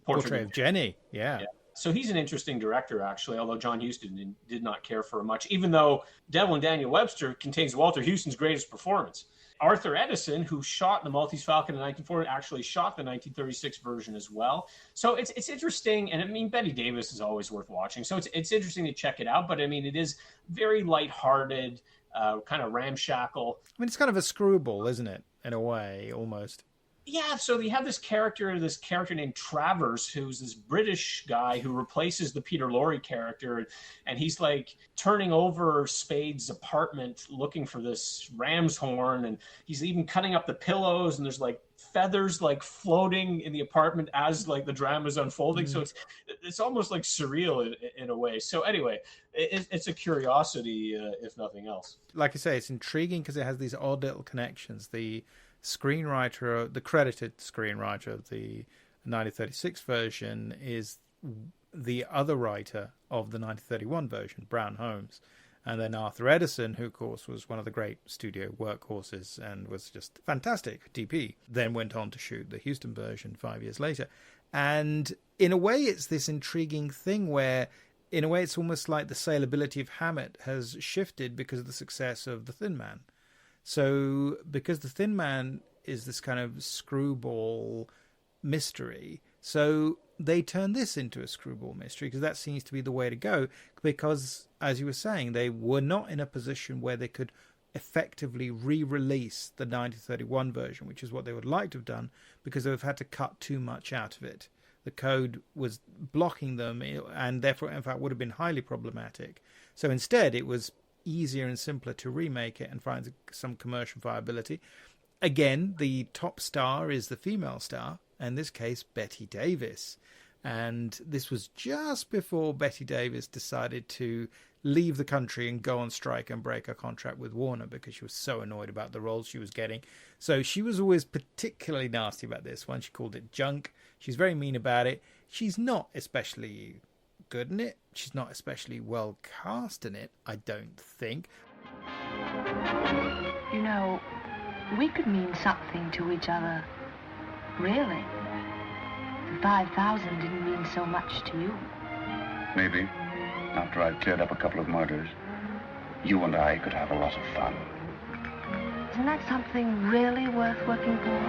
Portrait of Jenny. Yeah. So he's an interesting director, actually, although John Huston did not care for it much, even though Devil and Daniel Webster contains Walter Huston's greatest performance. Arthur Edison, who shot The Maltese Falcon in 1940, actually shot the 1936 version as well. So it's interesting, and I mean, Bette Davis is always worth watching. So it's interesting to check it out, but I mean, it is very lighthearted, kind of ramshackle. I mean, it's kind of a screwball, isn't it? In a way, almost. Yeah, so you have this character named Travers, who's this British guy who replaces the Peter Lorre character, and he's like turning over Spade's apartment looking for this ram's horn, and he's even cutting up the pillows, and there's like feathers like floating in the apartment as like the drama's unfolding. So it's almost like surreal in a way. So anyway, it's a curiosity, if nothing else. Like I say, it's intriguing because it has these odd little connections. The credited screenwriter of the 1936 version is the other writer of the 1931 version, Brown Holmes. And then Arthur Edison, who, of course, was one of the great studio workhorses and was just fantastic DP, then went on to shoot the Huston version 5 years later. And in a way, it's this intriguing thing where, in a way, it's almost like the saleability of Hammett has shifted because of the success of The Thin Man. So because The Thin Man is this kind of screwball mystery, so they turn this into a screwball mystery because that seems to be the way to go, because, as you were saying, they were not in a position where they could effectively re-release the 1931 version, which is what they would like to have done, because they would have had to cut too much out of it. The code was blocking them, and therefore, in fact, would have been highly problematic. So instead, it was easier and simpler to remake it and find some commercial viability. Again, the top star is the female star, in this case Bette Davis, and this was just before Bette Davis decided to leave the country and go on strike and break her contract with Warner because she was so annoyed about the roles she was getting. So she was always particularly nasty about this one. She called it junk. She's very mean about it. She's not especially good in it. She's not especially well cast in it, I don't think. You know, we could mean something to each other, really. The 5,000 didn't mean so much to you. Maybe. After I've cleared up a couple of murders, you and I could have a lot of fun. Isn't that something really worth working for?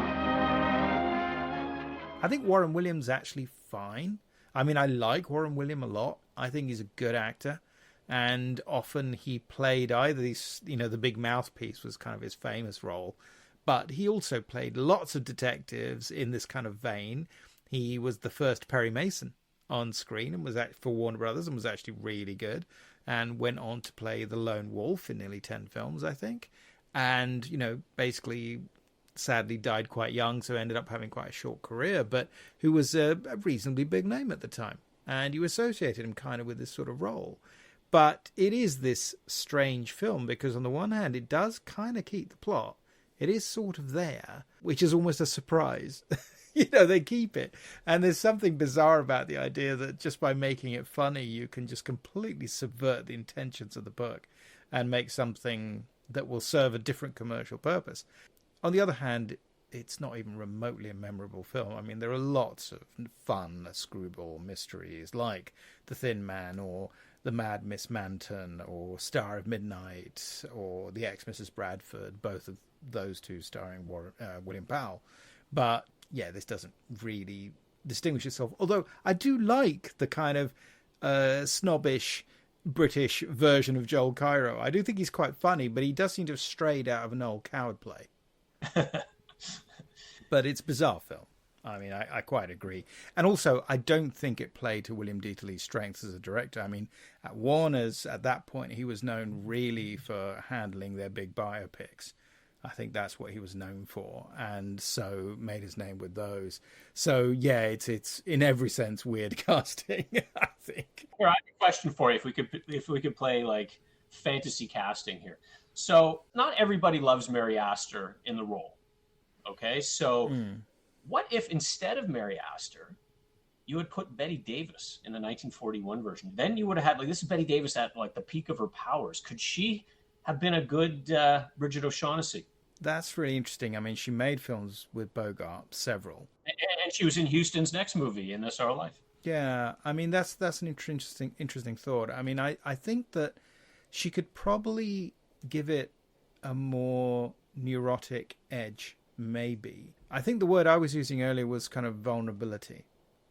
I think Warren Williams actually fine. I mean, I like Warren Williams a lot. I think he's a good actor. And often he played either these, the big mouthpiece was kind of his famous role, but he also played lots of detectives in this kind of vein. He was the first Perry Mason on screen and was for Warner Brothers and was actually really good, and went on to play the Lone Wolf in nearly 10 films, I think. And, basically sadly died quite young, so ended up having quite a short career, but who was a reasonably big name at the time. And you associated him kind of with this sort of role. But it is this strange film because on the one hand, it does kind of keep the plot. It is sort of there, which is almost a surprise. They keep it. And there's something bizarre about the idea that just by making it funny, you can just completely subvert the intentions of the book and make something that will serve a different commercial purpose. On the other hand, it's not even remotely a memorable film. I mean, there are lots of fun screwball mysteries like The Thin Man or The Mad Miss Manton or Star of Midnight or The Ex-Mrs. Bradford, both of those two starring William Powell. But, yeah, this doesn't really distinguish itself. Although I do like the kind of snobbish British version of Joel Cairo. I do think he's quite funny, but he does seem to have strayed out of an old Coward play. But it's a bizarre film. I mean, I quite agree. And also, I don't think it played to William Dieterle's strengths as a director. I mean, at Warner's, at that point, he was known really for handling their big biopics. I think that's what he was known for, and so made his name with those. So, yeah, it's in every sense weird casting, I think. Here, I have a question for you, if we could play, like, fantasy casting here. So, not everybody loves Mary Astor in the role. Okay, so what if instead of Mary Astor, you had put Bette Davis in the 1941 version? Then you would have had, like, this is Bette Davis at, like, the peak of her powers. Could she have been a good Bridget O'Shaughnessy? That's really interesting. I mean, she made films with Bogart, several. And she was in Huston's next movie, In This Our Life. Yeah, I mean, that's an interesting thought. I mean, I think that she could probably give it a more neurotic edge. Maybe. I think the word I was using earlier was kind of vulnerability.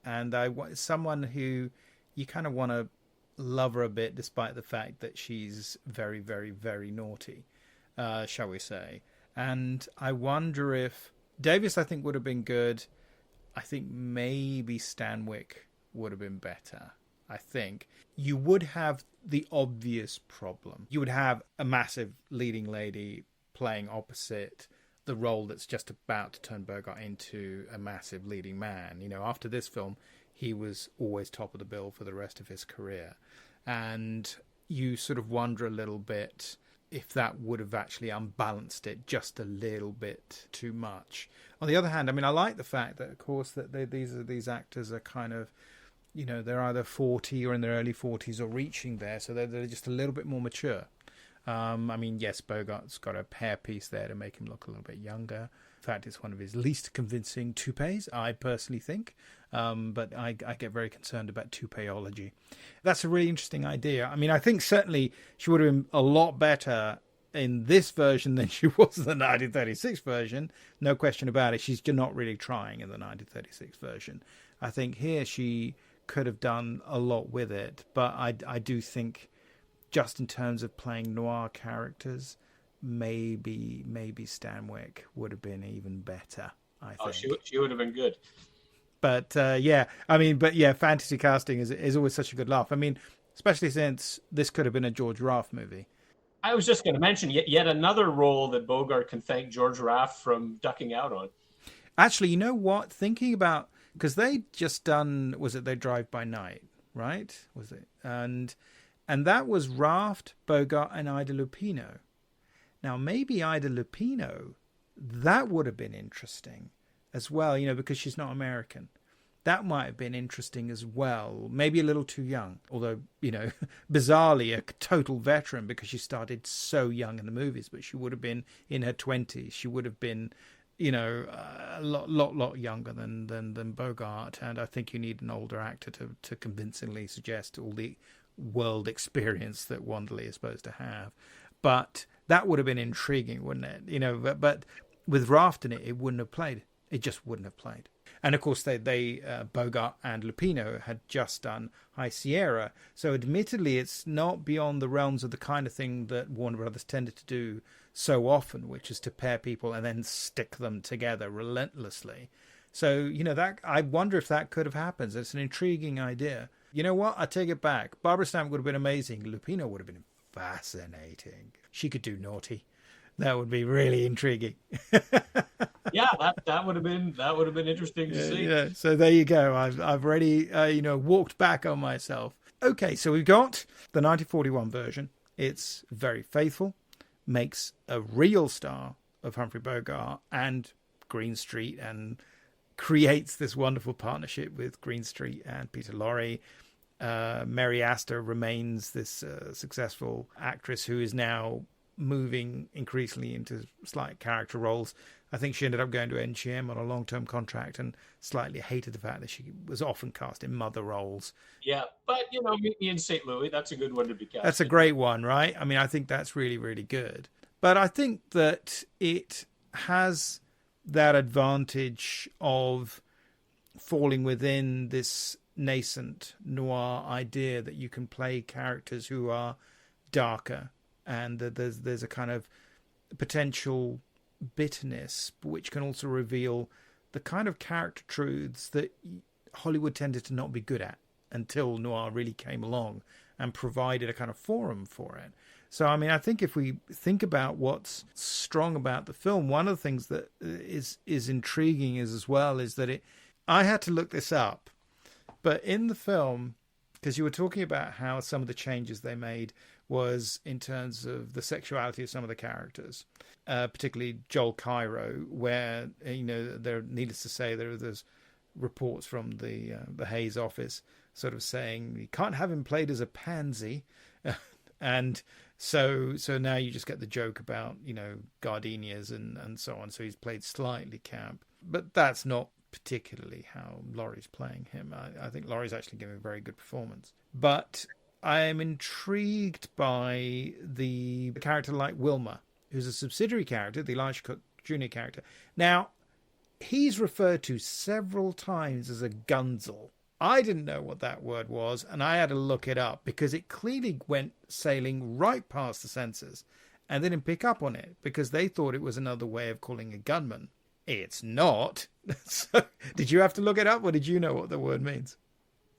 And someone who you kind of want to love her a bit, despite the fact that she's very, very, very naughty, shall we say. And I wonder if Davis, I think, would have been good. I think maybe Stanwyck would have been better. I think you would have the obvious problem. You would have a massive leading lady playing opposite the role that's just about to turn Bogart into a massive leading man. After this film, he was always top of the bill for the rest of his career. And you sort of wonder a little bit if that would have actually unbalanced it just a little bit too much. On the other hand, I mean, I like the fact that, of course, that these actors are kind of, they're either 40 or in their early 40s or reaching there, so they're just a little bit more mature. I mean, yes, Bogart's got a hairpiece there to make him look a little bit younger. In fact, it's one of his least convincing toupees, I personally think. But I get very concerned about toupeology. That's a really interesting idea. I mean, I think certainly she would have been a lot better in this version than she was in the 1936 version. No question about it. She's not really trying in the 1936 version. I think here she could have done a lot with it. But I do think, just in terms of playing noir characters, maybe Stanwyck would have been even better, I think. Oh, she would have been good. But fantasy casting is always such a good laugh. I mean, especially since this could have been a George Raft movie. I was just going to mention yet another role that Bogart can thank George Raft from ducking out on. Actually, you know what? Thinking about, because they just done, was it They Drive by Night, right? Was it? And that was Raft, Bogart, and Ida Lupino. Now, maybe Ida Lupino, that would have been interesting as well, because she's not American. That might have been interesting as well. Maybe a little too young, although, bizarrely a total veteran because she started so young in the movies, but she would have been in her 20s. She would have been, a lot younger than Bogart. And I think you need an older actor to convincingly suggest all the world experience that Wanderley is supposed to have. But that would have been intriguing, wouldn't it? But with Raft in it, it wouldn't have played. It just wouldn't have played. And of course, they Bogart and Lupino had just done High Sierra. So admittedly, it's not beyond the realms of the kind of thing that Warner Brothers tended to do so often, which is to pair people and then stick them together relentlessly. So, that I wonder if that could have happened. It's an intriguing idea. You know what? I take it back. Barbara Stanwyck would have been amazing. Lupino would have been fascinating. She could do naughty. That would be really intriguing. Yeah, that would have been interesting to see. Yeah. So there you go. I've already walked back on myself. Okay, so we've got the 1941 version. It's very faithful, makes a real star of Humphrey Bogart and Green Street and creates this wonderful partnership with Greenstreet and Peter Lorre. Mary Astor remains this successful actress who is now moving increasingly into slight character roles. I think she ended up going to NGM on a long-term contract and slightly hated the fact that she was often cast in mother roles. Yeah, but, Meet Me in St. Louis, that's a good one to be cast. That's a great one, right? I mean, I think that's really, really good. But I think that it has that advantage of falling within this nascent noir idea that you can play characters who are darker, and that there's a kind of potential bitterness, which can also reveal the kind of character truths that Hollywood tended to not be good at until noir really came along and provided a kind of forum for it. So, I mean, I think if we think about what's strong about the film, one of the things that is intriguing as well is that I had to look this up, but in the film, because you were talking about how some of the changes they made was in terms of the sexuality of some of the characters, particularly Joel Cairo, where, needless to say, there's reports from the Hayes office sort of saying you can't have him played as a pansy. And so now you just get the joke about, gardenias and so on. So he's played slightly camp, but that's not particularly how Laurie's playing him. I think Laurie's actually giving a very good performance. But I am intrigued by the character like Wilmer, who's a subsidiary character, the Elisha Cook Jr. character. Now, he's referred to several times as a gunzel. I didn't know what that word was, and I had to look it up because it clearly went sailing right past the censors, and they didn't pick up on it because they thought it was another way of calling a gunman. It's not. So, did you have to look it up, or did you know what the word means?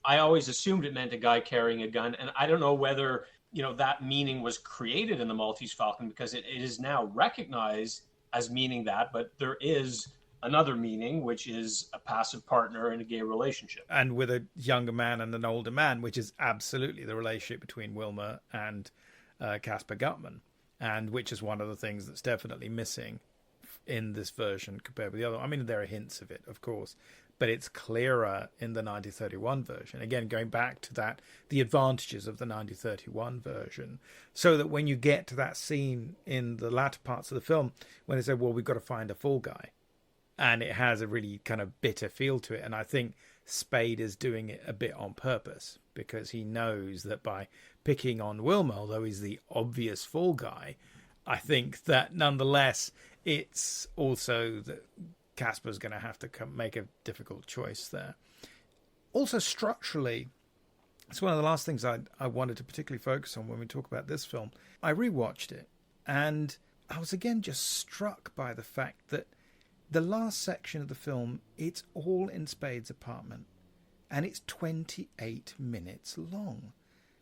I always assumed it meant a guy carrying a gun, and I don't know whether that meaning was created in the Maltese Falcon, because it is now recognized as meaning that, but there is another meaning, which is a passive partner in a gay relationship. And with a younger man and an older man, which is absolutely the relationship between Wilmer and Caspar Gutman, and which is one of the things that's definitely missing in this version compared with the other. I mean, there are hints of it, of course, but it's clearer in the 1931 version. Again, going back to that, the advantages of the 1931 version, so that when you get to that scene in the latter parts of the film, when they say, well, we've got to find a fall guy, and it has a really kind of bitter feel to it. And I think Spade is doing it a bit on purpose, because he knows that by picking on Wilmer, although he's the obvious fall guy, I think that nonetheless, it's also that Casper's going to have to make a difficult choice there. Also, structurally, it's one of the last things I wanted to particularly focus on when we talk about this film. I rewatched it, and I was again just struck by the fact that the last section of the film, it's all in Spade's apartment, and it's 28 minutes long,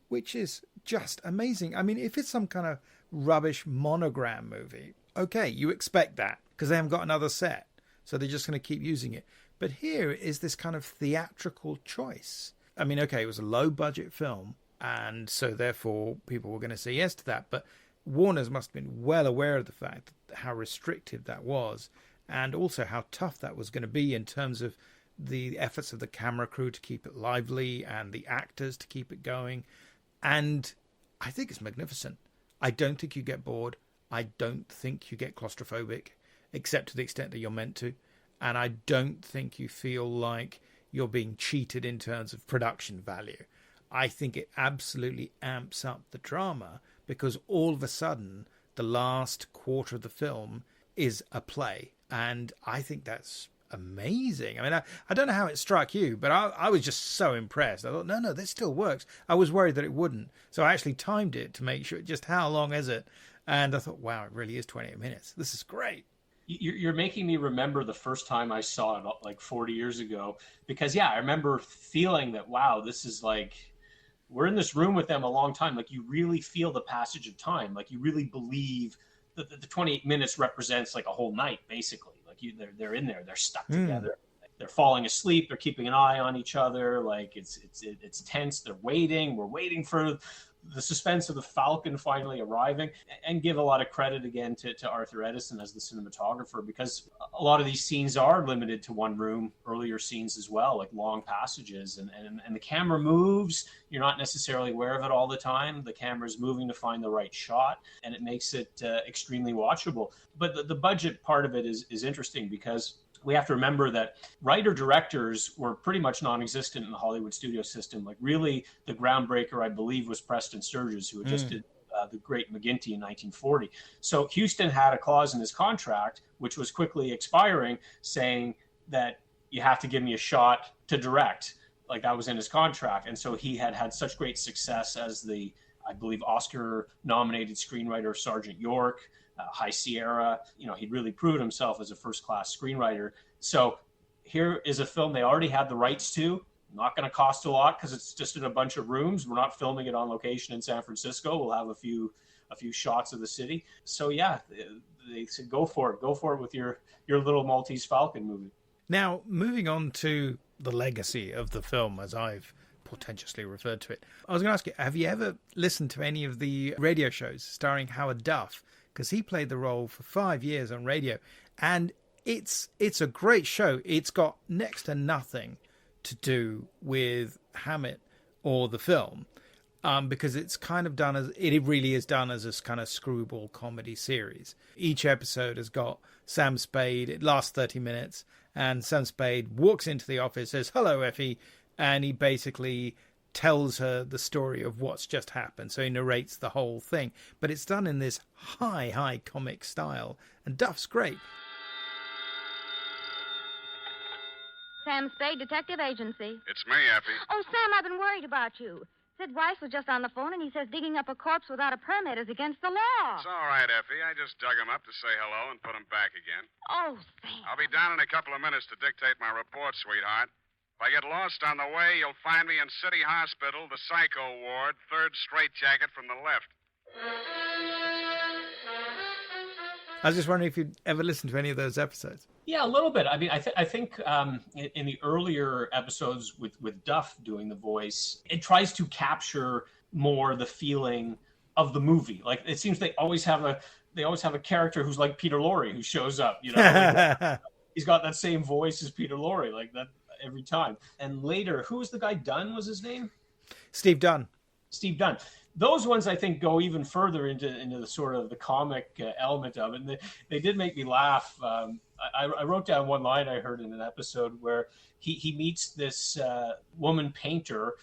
which is just amazing. I mean, if it's some kind of rubbish monogram movie, okay, you expect that, because they haven't got another set, so they're just going to keep using it. But here is this kind of theatrical choice. I mean, okay, it was a low-budget film, and so therefore people were going to say yes to that, but Warner's must have been well aware of the fact how restrictive that was, and also how tough that was going to be in terms of the efforts of the camera crew to keep it lively and the actors to keep it going. And I think it's magnificent. I don't think you get bored. I don't think you get claustrophobic, except to the extent that you're meant to. And I don't think you feel like you're being cheated in terms of production value. I think it absolutely amps up the drama, because all of a sudden the last quarter of the film is a play. And I think that's amazing. I mean, I don't know how it struck you, but I was just so impressed. I thought, no, this still works. I was worried that it wouldn't. So I actually timed it to make sure just how long is it. And I thought, wow, it really is 28 minutes. This is great. You're making me remember the first time I saw it like 40 years ago, because, yeah, I remember feeling that, wow, this is like, we're in this room with them a long time. Like, you really feel the passage of time. Like, you really believe that the 28 minutes represents like a whole night, basically. Like, they're in there, they're stuck together. They're falling asleep. They're keeping an eye on each other. Like, it's tense. They're waiting. We're waiting for the suspense of the Falcon finally arriving, and give a lot of credit again to Arthur Edison as the cinematographer, because a lot of these scenes are limited to one room, earlier scenes as well, like long passages, and the camera moves. You're not necessarily aware of it all the time. The camera's moving to find the right shot, and it makes it extremely watchable. But the budget part of it is interesting, because we have to remember that writer-directors were pretty much non-existent in the Hollywood studio system. Like, really, the groundbreaker, I believe, was Preston Sturges, who had just did The Great McGinty in 1940. So Huston had a clause in his contract, which was quickly expiring, saying that you have to give me a shot to direct. Like, that was in his contract. And so he had such great success as the, I believe, Oscar-nominated screenwriter Sergeant York, High Sierra. He'd really proved himself as a first-class screenwriter. So here is a film they already had the rights to. Not going to cost a lot because it's just in a bunch of rooms. We're not filming it on location in San Francisco. We'll have a few shots of the city. So yeah, they said, go for it with your little Maltese Falcon movie. Now, moving on to the legacy of the film, as I've portentously referred to it, I was going to ask you, have you ever listened to any of the radio shows starring Howard Duff? Because he played the role for 5 years on radio, and it's a great show. It's got next to nothing to do with Hammett or the film, because it's kind of done as, it really is done as a kind of screwball comedy series. Each episode has got Sam Spade. It lasts 30 minutes, and Sam Spade walks into the office, says, "Hello, Effie," and he basically tells her the story of what's just happened. So he narrates the whole thing, but it's done in this high comic style, and Duff's great. Sam Spade, Detective Agency. It's me, Effie. Oh, Sam, I've been worried about you. Sid Weiss was just on the phone, and he says digging up a corpse without a permit is against the law. It's all right, Effie. I just dug him up to say hello and put him back again. Oh, Sam. I'll be down in a couple of minutes to dictate my report, sweetheart. If I get lost on the way, you'll find me in City Hospital, the Psycho Ward, third straitjacket from the left. I was just wondering if you'd ever listened to any of those episodes. Yeah, a little bit. I mean, I think in the earlier episodes with Duff doing the voice, it tries to capture more the feeling of the movie. Like, it seems they always have a character who's like Peter Lorre who shows up. He's got that same voice as Peter Lorre, like that every time. And later, who was the guy? Dunn was his name? Steve Dunn. Steve Dunn. Those ones, I think, go even further into the sort of the comic element of it. And they did make me laugh. I wrote down one line I heard in an episode where he meets this woman painter,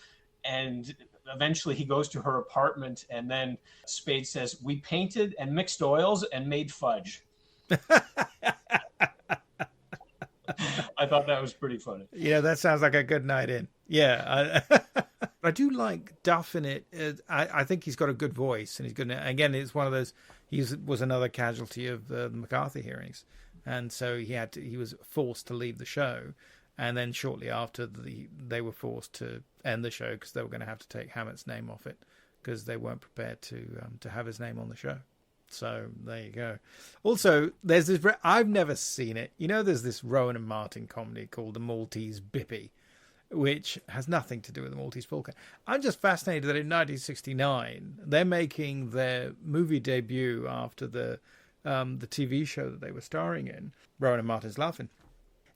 and eventually he goes to her apartment, and then Spade says, "We painted and mixed oils and made fudge." I thought that was pretty funny. Yeah, that sounds like a good night in. Yeah. I do like Duff in it. I think he's got a good voice, and he's good. Again, it's one of those. He was another casualty of the McCarthy hearings, and so he was forced to leave the show, and then shortly after they were forced to end the show because they were going to have to take Hammett's name off it because they weren't prepared to have his name on the show. So there you go. Also, there's this. I've never seen it. There's this Rowan and Martin comedy called The Maltese Bippy, which has nothing to do with the Maltese Falcon. I'm just fascinated that in 1969 they're making their movie debut after the TV show that they were starring in, Rowan and Martin's Laughing,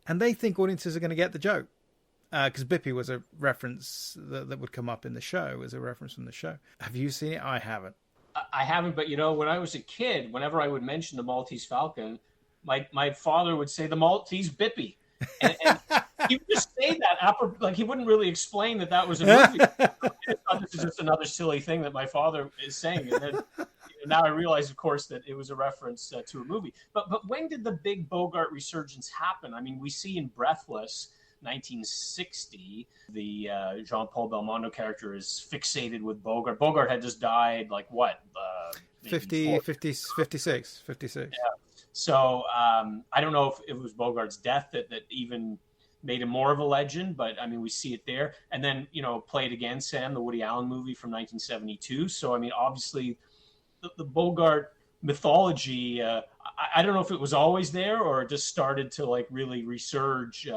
and they think audiences are going to get the joke because Bippy was a reference that would come up in the show, as a reference from the show. Have you seen it? I haven't. I haven't, but when I was a kid, whenever I would mention the Maltese Falcon, my father would say the Maltese Bippy. And he would just say that, like he wouldn't really explain that was a movie. I thought this is just another silly thing that my father is saying. And then now I realize, of course, that it was a reference to a movie. But when did the big Bogart resurgence happen? I mean, we see in Breathless, 1960, the Jean-Paul Belmondo character is fixated with Bogart. Bogart had just died, like what? 56. Yeah. So I don't know if it was Bogart's death that even made him more of a legend, but I mean, we see it there. And then, Play It Again, Sam, the Woody Allen movie from 1972. So, I mean, obviously the Bogart mythology, I don't know if it was always there or it just started to like really resurge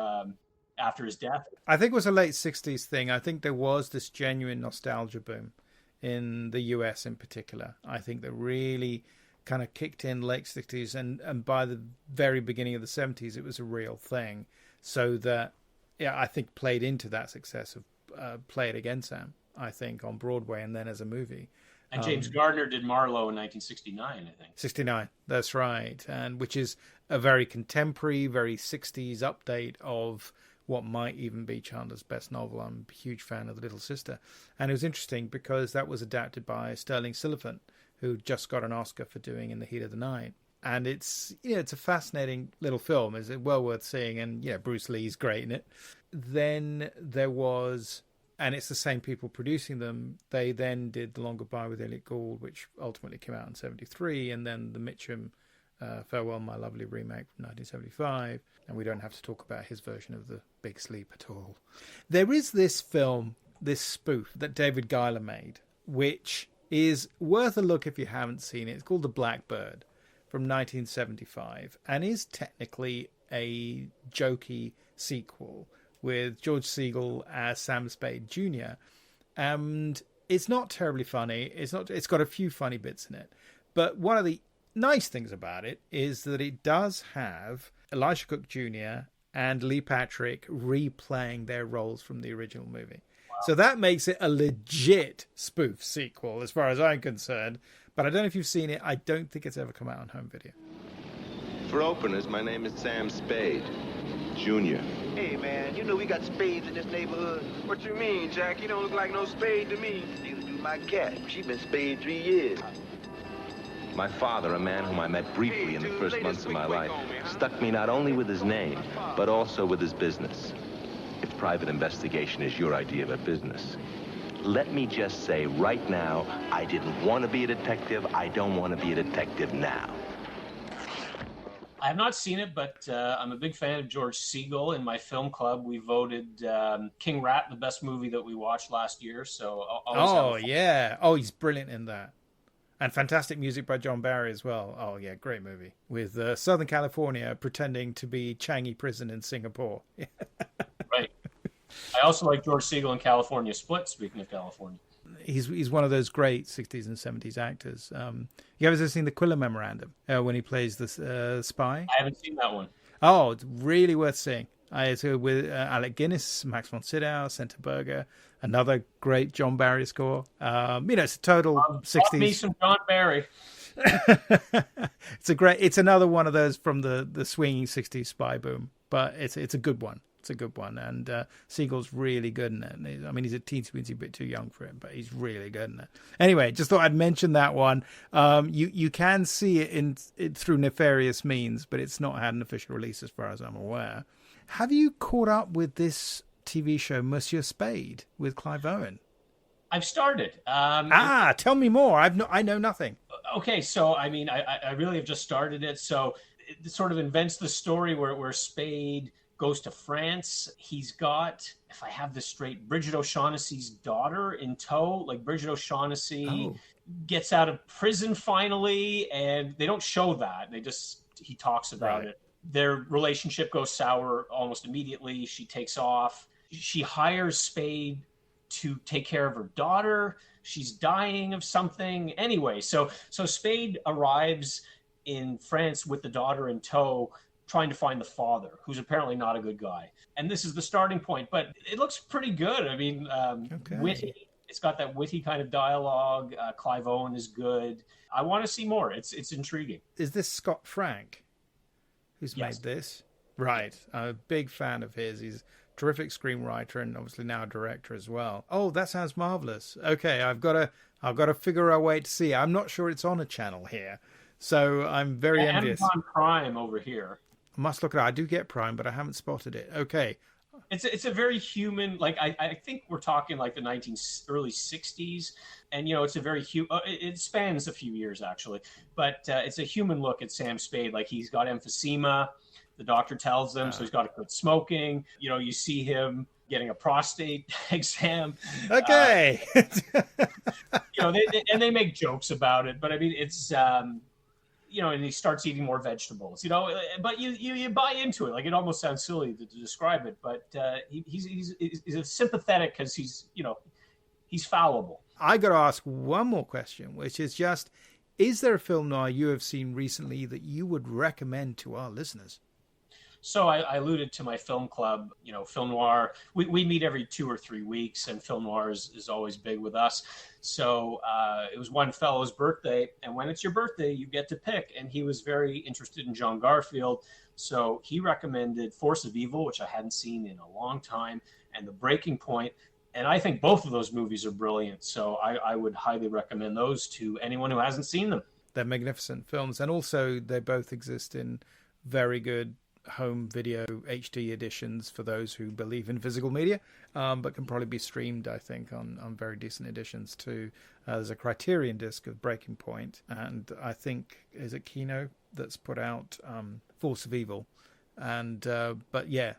after his death. I think it was a late 60s thing. I think there was this genuine nostalgia boom in the US in particular. I think that really kind of kicked in late 60s, and by the very beginning of the 70s, it was a real thing. So that, yeah, I think played into that success of Play It Again, Sam, I think, on Broadway and then as a movie. And James Gardner did Marlowe in 1969, I think. 69, that's right. And which is a very contemporary, very 60s update of what might even be Chandler's best novel. I'm a huge fan of The Little Sister. And it was interesting because that was adapted by Sterling Silliphant, who just got an Oscar for doing In the Heat of the Night. And it's, it's a fascinating little film. It's well worth seeing. And, Bruce Lee's great in it. Then there was... And it's the same people producing them. They then did The Long Goodbye with Elliot Gould, which ultimately came out in 73, and then the Mitchum Farewell My Lovely remake from 1975. And we don't have to talk about his version of The Big Sleep at all. There is this film, this spoof that David Giler made, which is worth a look if you haven't seen it. It's called The Blackbird from 1975, and is technically a jokey sequel with George Segal as Sam Spade Jr. And it's not terribly funny. It's got a few funny bits in it. But one of the nice things about it is that it does have Elisha Cook Jr. and Lee Patrick replaying their roles from the original movie. Wow. So that makes it a legit spoof sequel as far as I'm concerned. But I don't know if you've seen it. I don't think it's ever come out on home video. For openers, my name is Sam Spade Jr. Hey, man, you know we got spades in this neighborhood. What you mean, Jack? You don't look like no spade to me. Neither do my cat. She been spayed 3 years. My father, a man whom I met briefly in the first months of my life, stuck me not only with his name, but also with his business. If private investigation is your idea of a business, let me just say right now, I didn't want to be a detective. I don't want to be a detective now. I have not seen it, but I'm a big fan of George Segal. In my film club, we voted King Rat the best movie that we watched last year. So he's brilliant in that, and fantastic music by John Barry as well. Oh yeah, great movie with Southern California pretending to be Changi Prison in Singapore. Right. I also like George Segal in California Split. Speaking of California. He's one of those great 60s and 70s actors. You ever seen The Quiller Memorandum when he plays the spy? I haven't seen that one. Oh, it's really worth seeing. It's with Alec Guinness, Max von Sydow, Senta Berger, another great John Barry score. It's a total 60s. Me some John Barry. It's another one of those from the swinging 60s spy boom, but it's a good one. It's a good one, and Seagal's really good in it. I mean, he's a teensy bit too young for it, but he's really good in it. Anyway, just thought I'd mention that one. You can see it through nefarious means, but it's not had an official release as far as I'm aware. Have you caught up with this TV show, Monsieur Spade, with Clive Owen? I've started. Tell me more. I know nothing. Okay, so I mean, I really have just started it. So it sort of invents the story where Spade goes to France. He's got, if I have this straight, Bridget O'Shaughnessy's daughter in tow. Like Bridget O'Shaughnessy gets out of prison finally, and they don't show that. He talks about it. Their relationship goes sour almost immediately. She takes off. She hires Spade to take care of her daughter. She's dying of something. Anyway, so Spade arrives in France with the daughter in tow, trying to find the father, who's apparently not a good guy. And this is the starting point, but it looks pretty good. I mean, witty. It's got that witty kind of dialogue. Clive Owen is good. I want to see more. It's intriguing. Is this Scott Frank who's made this? Right. I'm a big fan of his. He's a terrific screenwriter and obviously now a director as well. Oh, that sounds marvelous. Okay, I've got to figure a way to see. I'm not sure it's on a channel here, so I'm very envious. Amazon Prime over here. Must look at it. I do get Prime, but I haven't spotted it. Okay. It's a very human, like I think we're talking like the early 60s, and it's a very it spans a few years actually, but it's a human look at Sam Spade. Like he's got emphysema, the doctor tells him, so he's got to quit smoking. You see him getting a prostate exam. Okay. They make jokes about it, but I mean it's. And he starts eating more vegetables, but you buy into it. Like it almost sounds silly to describe it, but he's sympathetic because he's, he's fallible. I got to ask one more question, which is just, is there a film noir you have seen recently that you would recommend to our listeners? So I alluded to my film club, film noir. We meet every 2 or 3 weeks, and film noir is always big with us. So it was one fellow's birthday, and when it's your birthday, you get to pick. And he was very interested in John Garfield. So he recommended Force of Evil, which I hadn't seen in a long time, and The Breaking Point. And I think both of those movies are brilliant. So I would highly recommend those to anyone who hasn't seen them. They're magnificent films. And also they both exist in very good home video HD editions for those who believe in physical media, but can probably be streamed, I think, on very decent editions too. There's a Criterion disc of Breaking Point, and I think, is it Kino that's put out Force of Evil? And but yeah,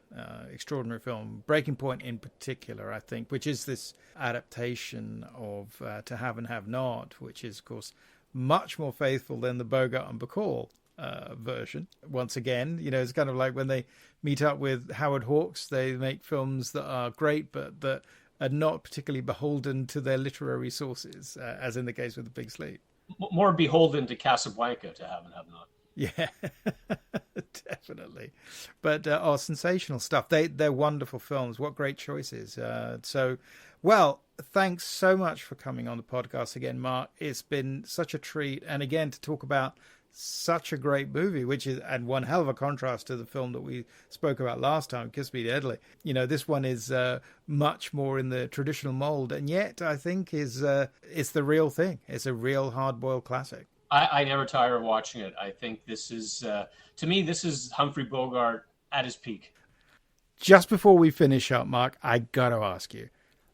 extraordinary film. Breaking Point in particular, I think, which is this adaptation of To Have and Have Not, which is, of course, much more faithful than the Bogart and Bacall version. Once again, it's kind of like when they meet up with Howard Hawks, they make films that are great, but that are not particularly beholden to their literary sources, as in the case with The Big Sleep. More beholden to Casablanca, To Have and Have Not. Yeah, definitely. But sensational stuff. They're wonderful films. What great choices. Well, thanks so much for coming on the podcast again, Mark. It's been such a treat. And again, to talk about such a great movie, and one hell of a contrast to the film that we spoke about last time, Kiss Me Deadly. This one is much more in the traditional mold, and yet I think it's the real thing. It's a real hard-boiled classic. I never tire of watching it. I think this is, to me, this is Humphrey Bogart at his peak. Just before we finish up, Mark, I got to ask you.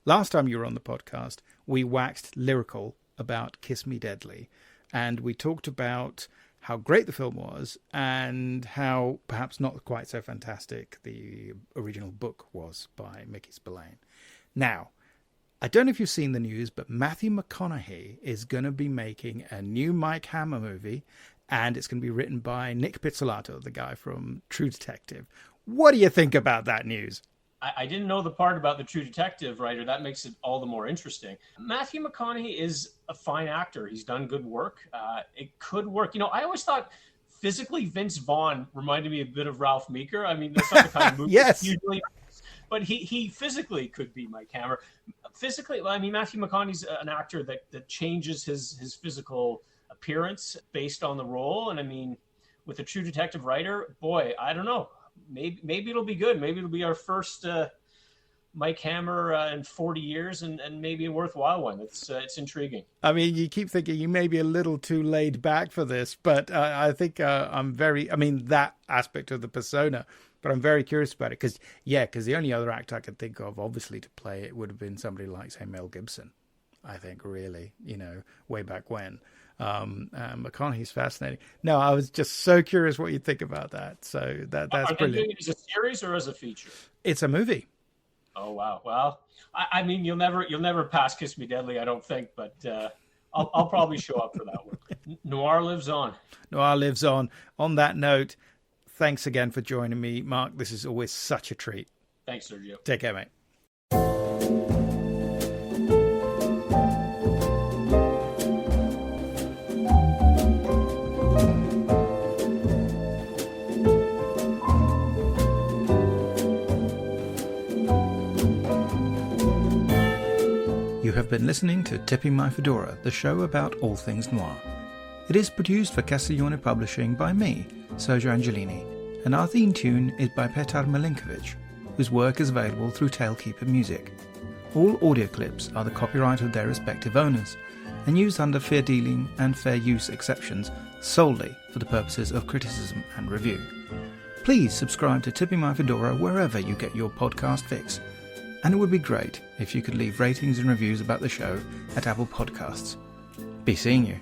Last time you were on the podcast, we waxed lyrical about Kiss Me Deadly, and we talked about how great the film was and how perhaps not quite so fantastic the original book was by Mickey Spillane. Now, I don't know if you've seen the news, but Matthew McConaughey is going to be making a new Mike Hammer movie, and it's going to be written by Nick Pizzolatto, the guy from True Detective. What do you think about that news? I didn't know the part about the True Detective writer. That makes it all the more interesting. Matthew McConaughey is a fine actor. He's done good work. It could work. I always thought physically Vince Vaughn reminded me a bit of Ralph Meeker. I mean, that's not the kind of movie yes. Usually, but he physically could be Mike Hammer. Physically, I mean, Matthew McConaughey's an actor that changes his physical appearance based on the role. And I mean, with a True Detective writer, boy, I don't know. Maybe it'll be good. Maybe it'll be our first Mike Hammer in 40 years, and maybe a worthwhile one. It's intriguing. I mean, you keep thinking you may be a little too laid back for this, but I think that aspect of the persona, but I'm very curious about it because the only other actor I could think of, obviously, to play it would have been somebody like, say, Mel Gibson, I think, really, way back when. McConaughey's fascinating. No, I was just so curious what you think about that. So that's brilliant. Are they doing it as a series or as a feature? It's a movie. Oh wow! Well, I mean, you'll never pass Kiss Me Deadly, I don't think, but I'll probably show up for that one. Noir lives on. Noir lives on. On that note, thanks again for joining me, Mark. This is always such a treat. Thanks, Sergio. Take care, mate. You have been listening to Tipping My Fedora, the show about all things noir. It is produced for Castiglione Publishing by me, Sergio Angelini, and our theme tune is by Petar Milinkovic, whose work is available through Tailkeeper Music. All audio clips are the copyright of their respective owners, and used under fair dealing and fair use exceptions solely for the purposes of criticism and review. Please subscribe to Tipping My Fedora wherever you get your podcast fix. And it would be great if you could leave ratings and reviews about the show at Apple Podcasts. Be seeing you.